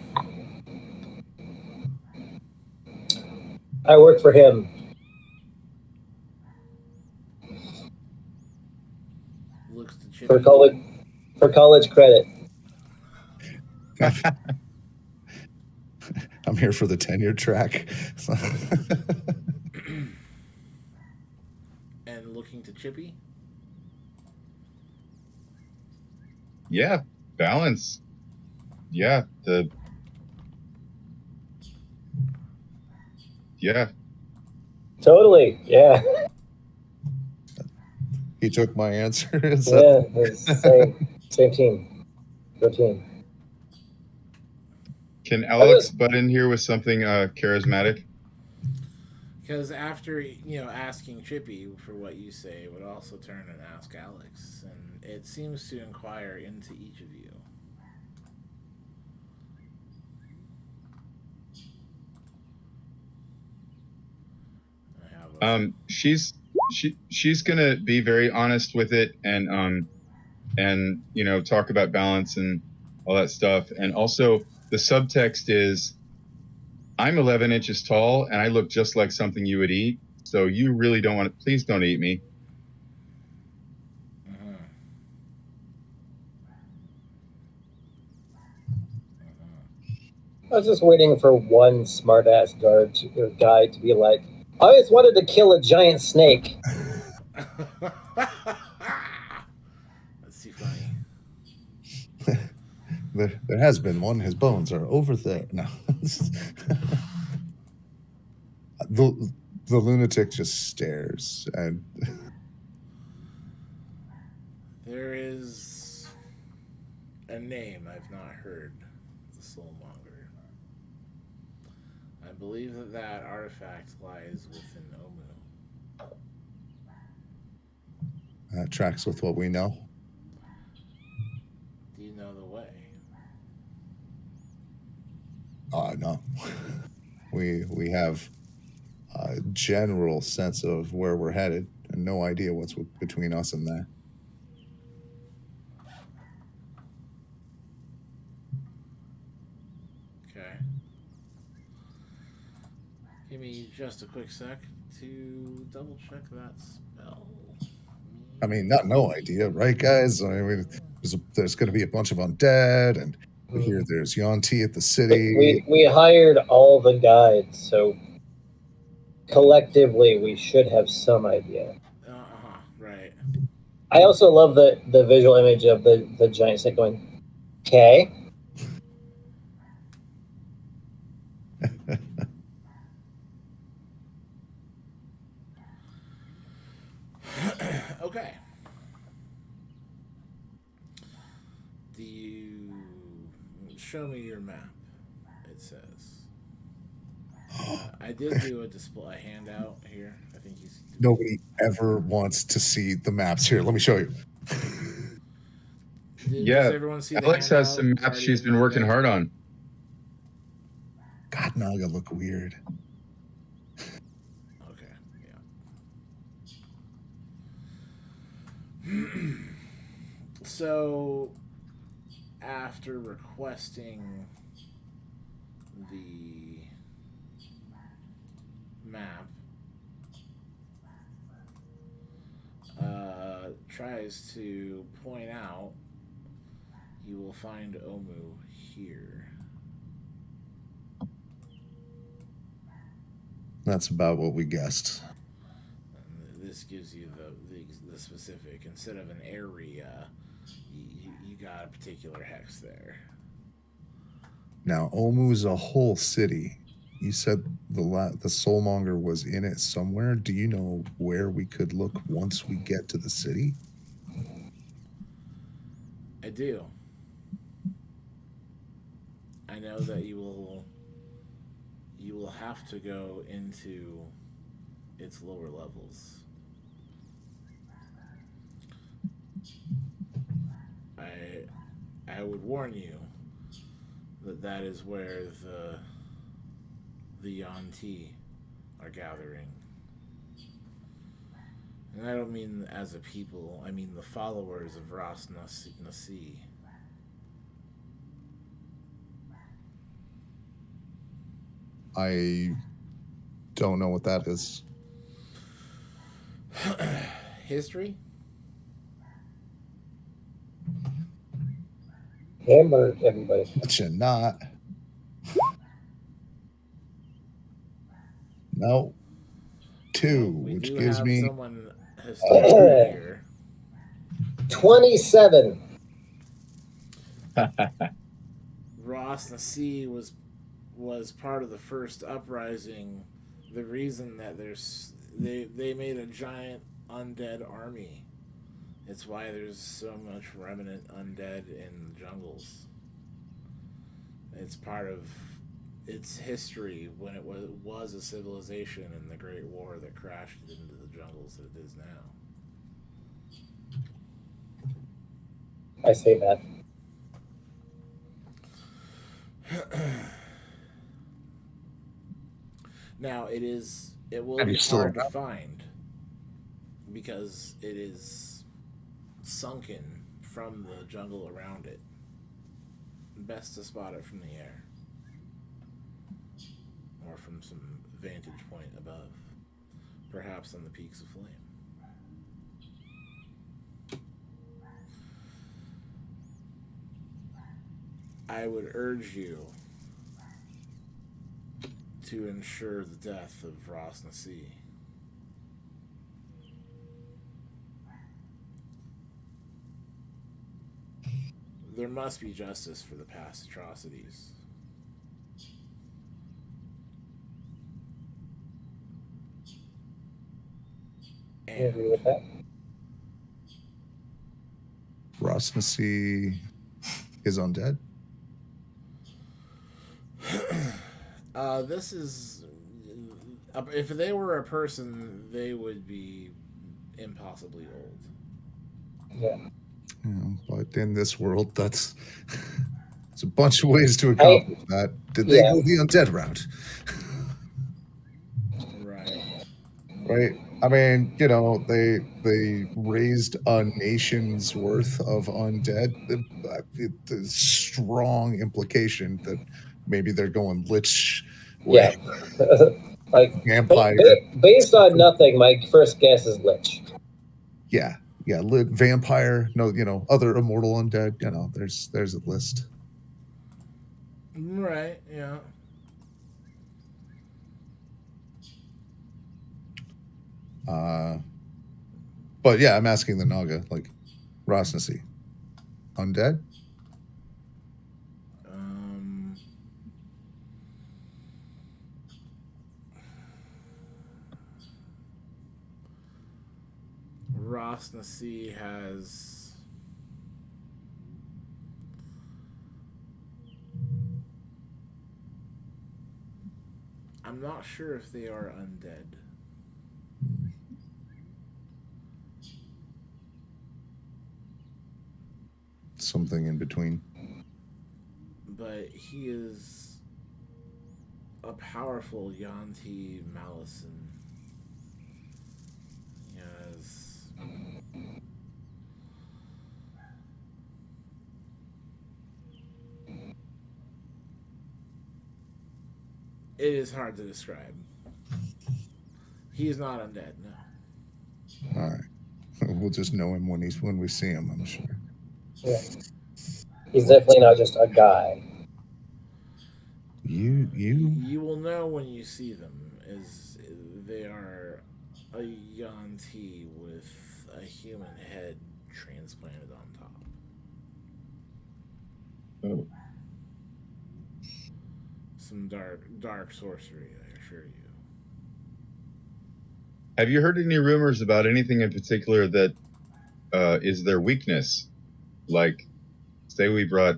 I work for him. Looks to Chippy. For college credit. I'm here for the tenure track. And looking to Chippy. Yeah, balance. Yeah, yeah. Totally, yeah. He took my answer. Yeah, same team. Go team. Can Alex butt in here with something charismatic? Because after, asking Chippy for what you say, it would also turn and ask Alex. And it seems to inquire into each of you. She's gonna be very honest with it and talk about balance and all that stuff. And also the subtext is, I'm 11 inches tall and I look just like something you would eat. So you really don't want to, please don't eat me. I was just waiting for one smartass guy to be like, I always wanted to kill a giant snake. That's too funny. There has been one. His bones are over there. No. The lunatic just stares and There is a name I've not heard. The Soulmonger. I believe that artifact lies within Omu. that tracks with what we know. Do you know the way? No. We have a general sense of where we're headed and no idea what's between us and that. Okay. Give me just a quick sec to double check that spell. I mean, not no idea, right, guys? I mean, there's going to be a bunch of undead, and we hear there's Yonti at the city. We hired all the guides, so collectively we should have some idea. Right. I also love the visual image of the giant snake going, okay. show me your map. It says. I did do a display handout here. I think he's. Nobody ever wants to see the maps here. Let me show you. Does everyone see the Alex has some handout? maps she's been working hard on. God, Naga look weird. Okay, yeah. So, after requesting the map, tries to point out you will find Omu here. That's about what we guessed. And this gives you the specific. Instead of an area, you got a particular hex there. Now, Omu is a whole city. You said the Soulmonger was in it somewhere. Do you know where we could look once we get to the city? I do. I know that you will have to go into its lower levels. I would warn you that is where the Yanti are gathering. And I don't mean as a people, I mean the followers of Ras Nasi. I don't know what that is. History? Hammer, everybody. But you're not. No. 2, We which do gives have me someone historically here. 27. Ras Nasi was part of the first uprising. The reason that they made a giant undead army. It's why there's so much remnant undead in the jungles. It's part of its history when it was a civilization in the Great War that crashed into the jungles that it is now. I say that. Now it will Have be you still hard to around? find because it is sunken from the jungle around it. Best to spot it from the air or from some vantage point above, perhaps on the peaks of flame. I would urge you to ensure the death of Ras Nasi. There must be justice for the past atrocities. I agree with that. Ras Nasi is undead. This is... if they were a person, they would be impossibly old. Yeah. But in this world, there's a bunch of ways to accomplish that. Did they go the undead route? Right. Right. I mean, they raised a nation's worth of undead. The strong implication that maybe they're going lich way. Yeah. Like Vampire. Based on nothing, my first guess is lich. Yeah. Vampire. No, other immortal undead. There's a list. Right. Yeah. But yeah, I'm asking the Naga, like, Ras Nasi, undead? Ras Nasi has I'm not sure if they are undead. Something in between. But he is a powerful Yanti Malison. Yes. It is hard to describe. He is not undead, no. All right. We'll just know him when we see him, I'm sure. Yeah. He's definitely not just a guy. You will know when you see them, as they are a Yanti with a human head transplanted on top. Oh. Some dark sorcery, I assure you. Have you heard any rumors about anything in particular that is their weakness? Like, say we brought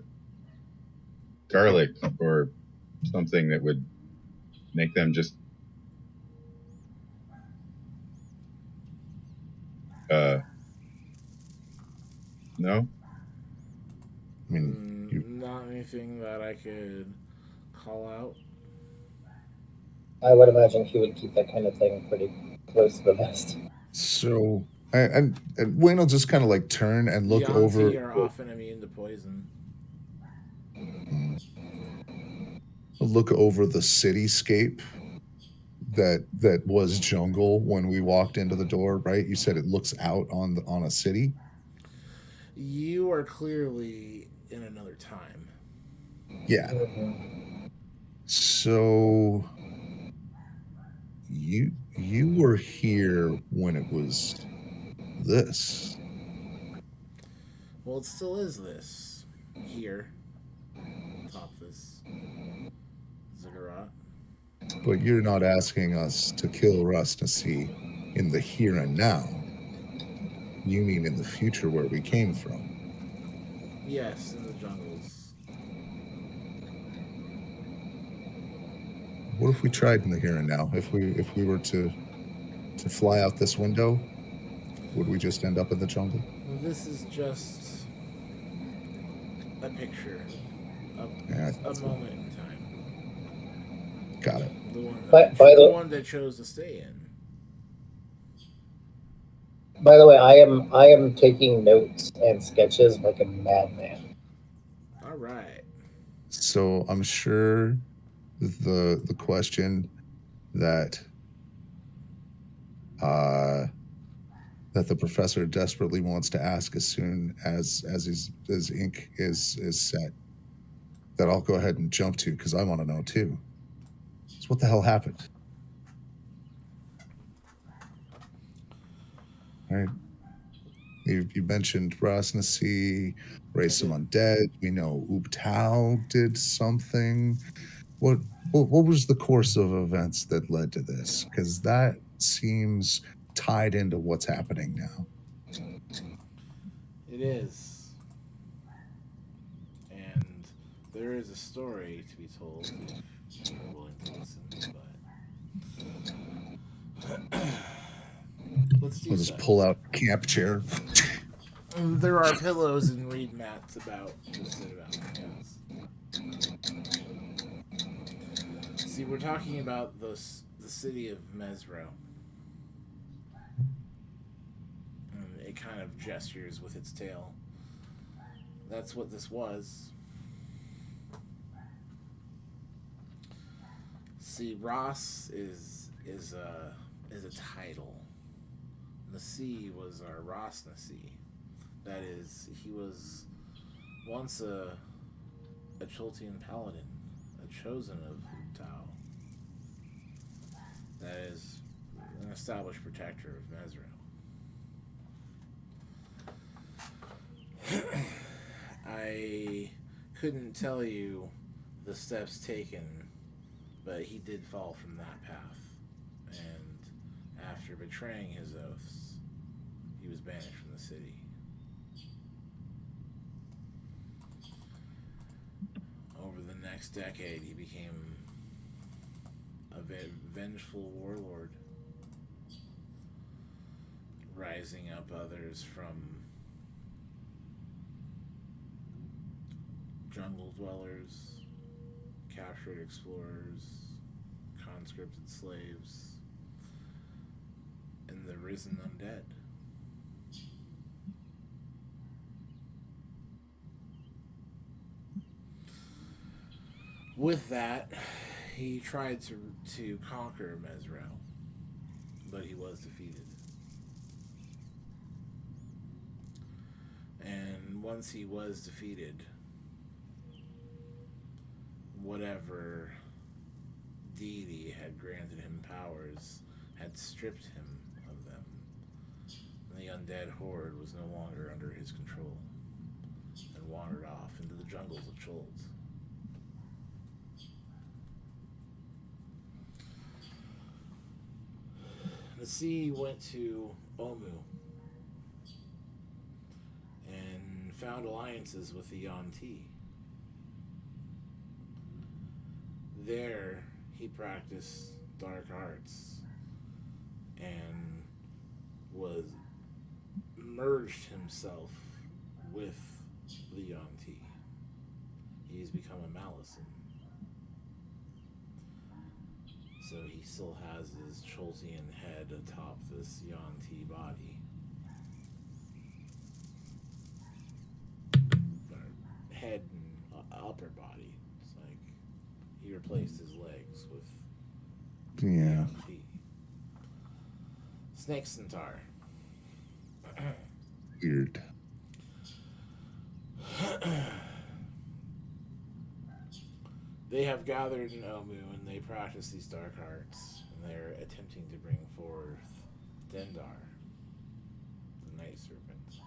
garlic or something that would make them just no? I mean, Not anything that I could call out. I would imagine he would keep that kind of thing pretty close to the vest. so and Wayne will just kind of like turn and look over. Yanti are often immune to poison. Look over the cityscape that was jungle when we walked into the door, right? You said it looks out on a city. You are clearly in another time. Yeah. Mm-hmm. So you were here when it was this. Well, it still is this. Here. Top this ziggurat. But you're not asking us to kill Rustnasi in the here and now. You mean in the future where we came from? Yes, in the jungles. What if we tried in the here and now? If we were to fly out this window, would we just end up in the jungle? This is just a picture. Yeah, A moment in time. got it. The one By one they chose to stay in. By the way, I am taking notes and sketches like a madman. All right. So I'm sure the question that that the professor desperately wants to ask as soon as his ink is set, that I'll go ahead and jump to because I want to know too. So what the hell happened? All right. You mentioned Rosnasi, raised some undead. We know Ubtao did something. What was the course of events that led to this? Because that seems tied into what's happening now. It is. And there is a story to be told if you're willing to listen, but let's do We'll just pull out a camp chair. There are pillows and reed mats about to sit about. Yes. See, we're talking about the city of Mesro. And it kind of gestures with its tail. That's what this was. See, Ross is a title. Nasi was our Ross Nasi. That is, he was once a Choltian paladin, a chosen of Tao. That is an established protector of Mesro. I couldn't tell you the steps taken, but he did fall from that path. And after betraying his oaths, he was banished from the city. Over the next decade, he became a vengeful warlord, rising up others from jungle dwellers, captured explorers, conscripted slaves, and the risen undead. With that, he tried to conquer Mesrel, but he was defeated. And once he was defeated, whatever deity had granted him powers had stripped him of them. And the undead horde was no longer under his control and wandered off into the jungles of Chult. The sea went to Omu and found alliances with the Yuan-Ti. There, he practiced dark arts and was merged himself with the Yuan-Ti. He's become a Malison. So he still has his Choltian head atop this Yuan-Ti body. Or head and upper body. It's like he replaced his legs with Yuan-Ti. Snake Centaur. Weird. They have gathered in Omu and they practice these dark arts, and they're attempting to bring forth Dendar, the Night Serpent.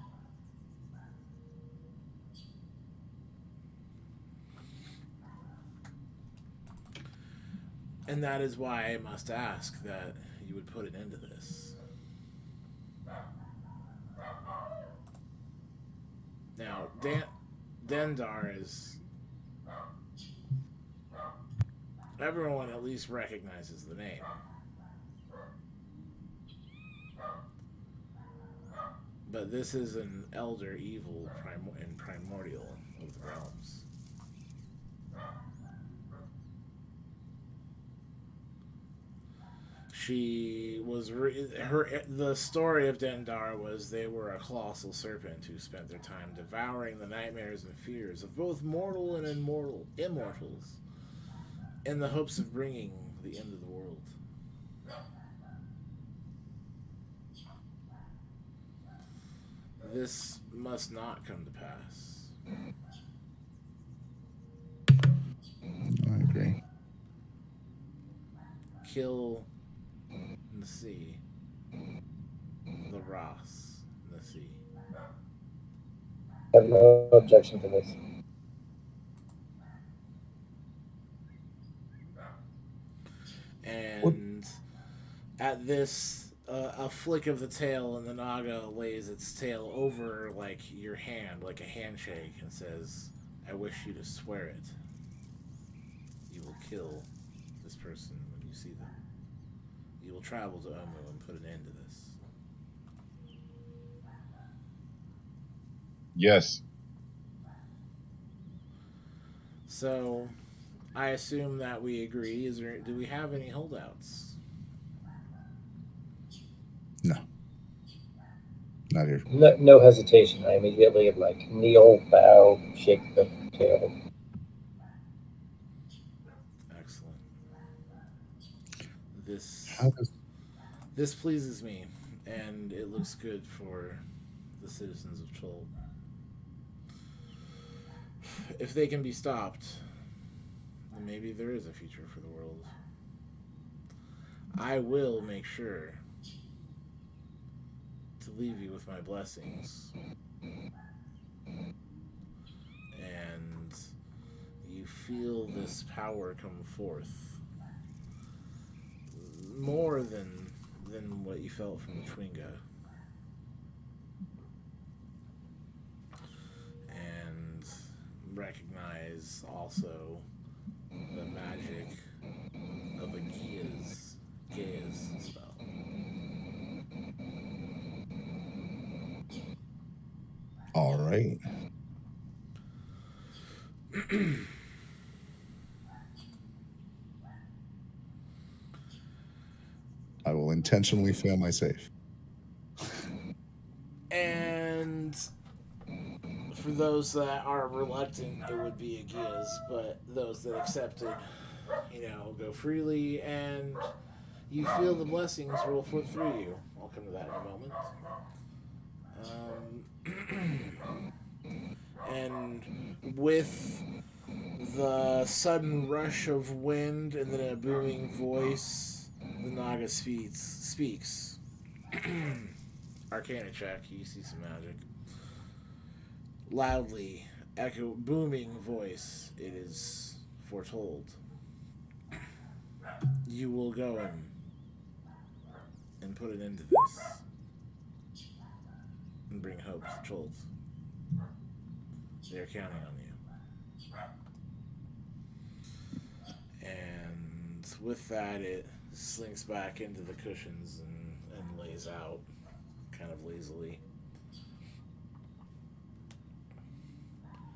And that is why I must ask that you would put an end to this. Now, Dendar is... Everyone at least recognizes the name. But this is an elder evil and primordial of the realms. She was the story of Dendar was they were a colossal serpent who spent their time devouring the nightmares and fears of both mortal and immortals in the hopes of bringing the end of the world. This must not come to pass. I agree. Kill in the sea. The Ross in the sea. I have no objection to this. And at this, a flick of the tail, and the Naga lays its tail over like your hand, like a handshake, and says, "I wish you to swear it. You will kill this person when you see them. You will travel to Omu and put an end to this." Yes. So, I assume that we agree. Do we have any holdouts? No. Not here. No hesitation. I immediately kneel, bow, shake the tail. Excellent. How does This pleases me, and it looks good for the citizens of Chult. If they can be stopped, then maybe there is a future for the world. I will make sure to leave you with my blessings. And you feel this power come forth more than what you felt from the Twinga. And recognize also the magic of Agia's right. I will intentionally fail my save. And for those that are reluctant, it would be a Giz, but those that accepted, go freely, and you feel the blessings roll through you. I'll come to that in a moment. And with the sudden rush of wind and then a booming voice, the Naga speaks. Arcana check, you see some magic. Loudly, echo, booming voice, it is foretold. You will go in and put an end to this. And bring hope to Cholds. They're counting on you. And with that, it slinks back into the cushions and lays out kind of lazily.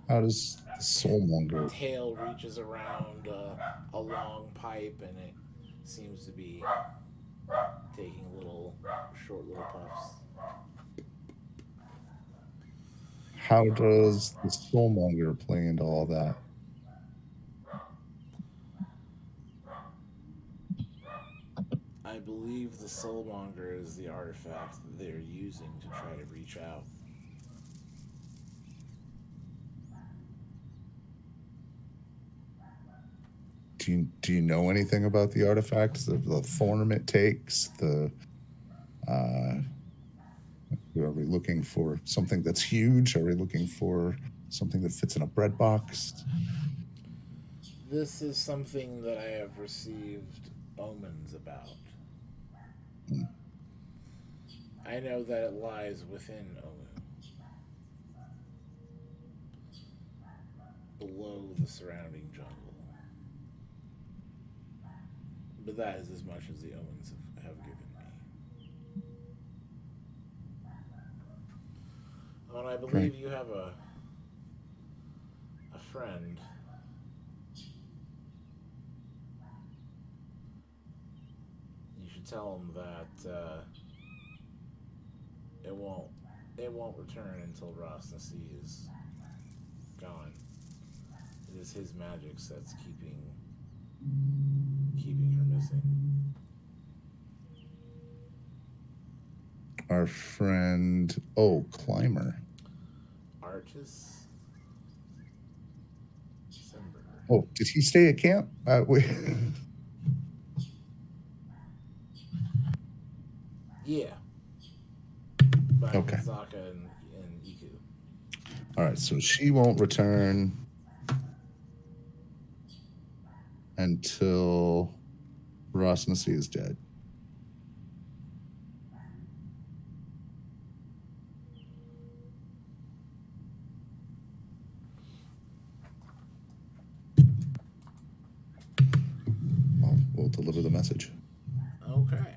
How does the soulmonger? Tail reaches around a long pipe, and it seems to be taking short little puffs. How does the soulmonger play into all that? I believe the soulmonger is the artifact that they're using to try to reach out. Do you know anything about the artifact? The form it takes? Are we looking for something that's huge? Are we looking for something that fits in a bread box? This is something that I have received omens about. I know that it lies within Omu, below the surrounding jungle. But that is as much as the omens have given me. And I believe you have a friend. You should tell him that it won't return until Rosnasi is gone. It is his magic that's keeping her missing. Our friend, Climber. Artis December. Oh, did he stay at camp? Yeah. By Okay. Zaka and Iku. All right, so she won't return until Rosnasi is dead. We'll deliver the message. Okay.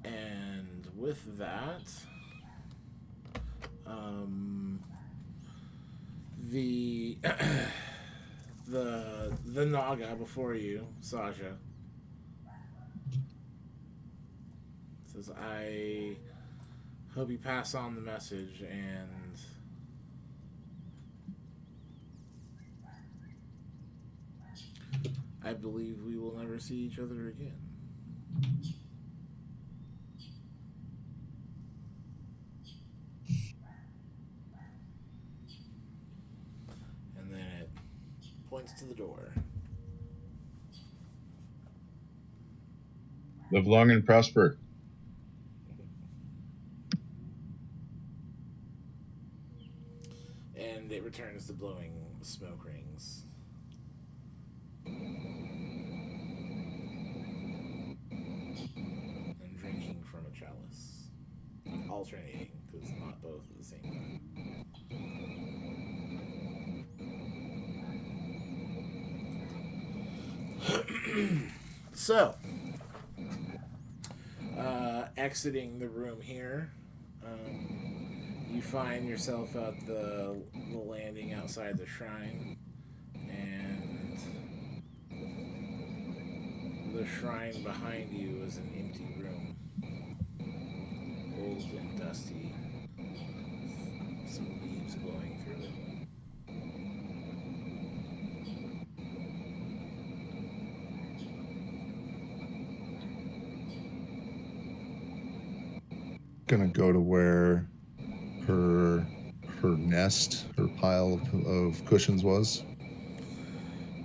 And with that, the Naga before you, Sasha, says, I hope you pass on the message, and I believe we will never see each other again. And then it points to the door. Live long and prosper. And it returns to blowing smoke rings. And drinking from a chalice. Alternating, because not both at the same time. So, exiting the room here, You find yourself at the landing outside the shrine, and the shrine behind you is an empty room, old and dusty, some leaves blowing through it. Gonna go to where her nest, her pile of cushions was.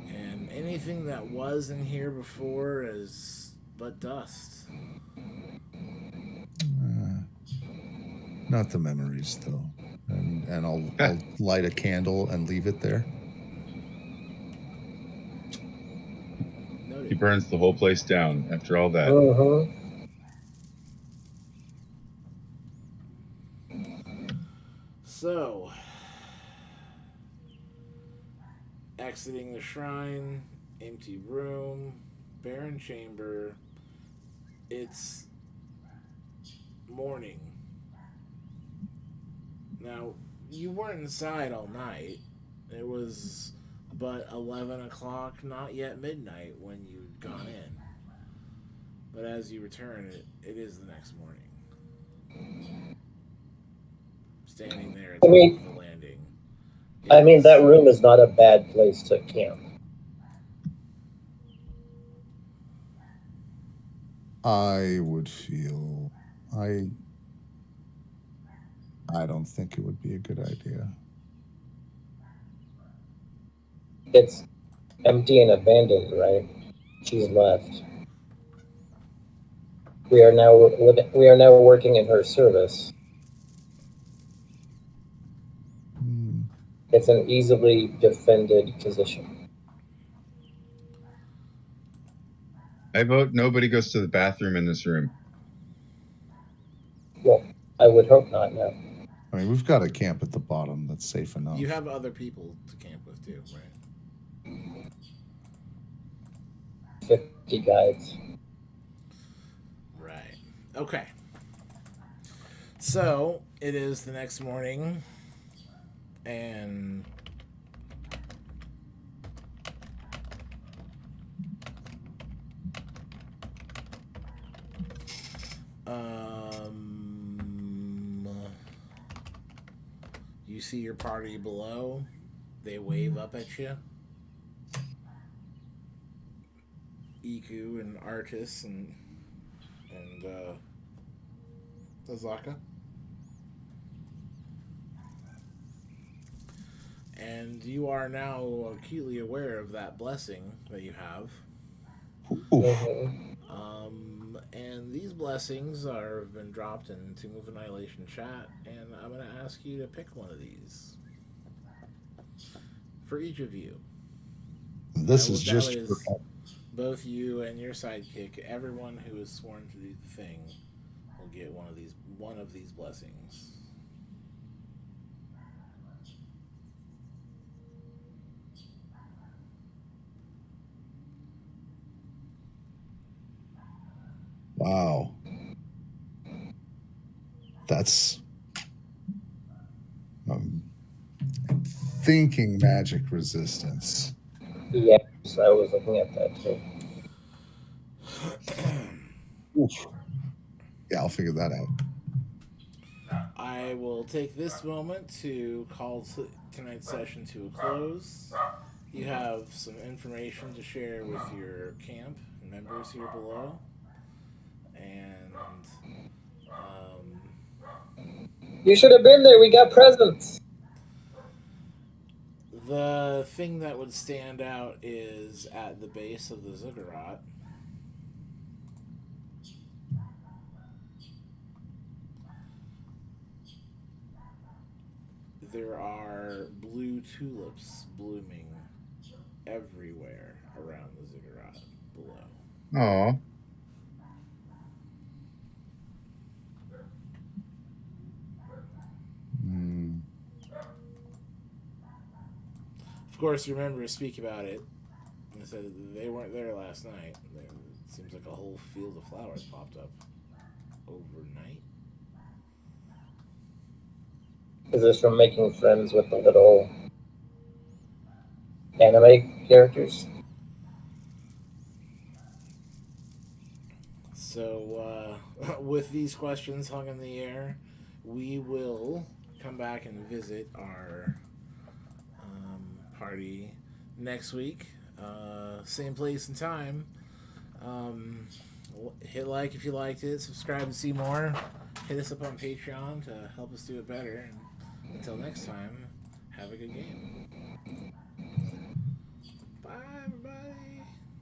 And anything that was in here before is but dust. Not the memories though. And I'll light a candle and leave it there. Noted. He burns the whole place down after all that. So, exiting the shrine, empty room, barren chamber. It's morning. Now, you weren't inside all night. It was but 11 o'clock, not yet midnight, when you'd gone in. But as you return, it is the next morning. Standing there at the top of the landing. I mean, that room is not a bad place to camp. I would feel I don't think it would be a good idea. It's empty and abandoned, right? She's left. We are now working in her service. It's an easily defended position. I vote nobody goes to the bathroom in this room. Well, I would hope not, no. I mean, we've got a camp at the bottom that's safe enough. You have other people to camp with too, right? 50 guides. Right. Okay. So, it is the next morning, and you see your party below. They wave up at you. Iku and Artis and Azaka. And you are now acutely aware of that blessing that you have. And these blessings have been dropped into Move Annihilation chat, and I'm going to ask you to pick one of these for each of you. This is just for both you and your sidekick. Everyone who is sworn to do the thing will get one of these blessings. Wow. That's thinking magic resistance. Yes, I was looking at that too. Oof. Yeah, I'll figure that out. I will take this moment to call tonight's session to a close. You have some information to share with your camp members here below. And you should have been there. We got presents. The thing that would stand out is at the base of the ziggurat. There are blue tulips blooming everywhere around the ziggurat below. Aww. Of course, you remember to speak about it. They said they weren't there last night. It seems like a whole field of flowers popped up overnight. Is this from making friends with the little anime characters? So, with these questions hung in the air, we will come back and visit our party next week. Same place and time. Hit like if you liked it. Subscribe to see more. Hit us up on Patreon to help us do it better. And until next time, have a good game.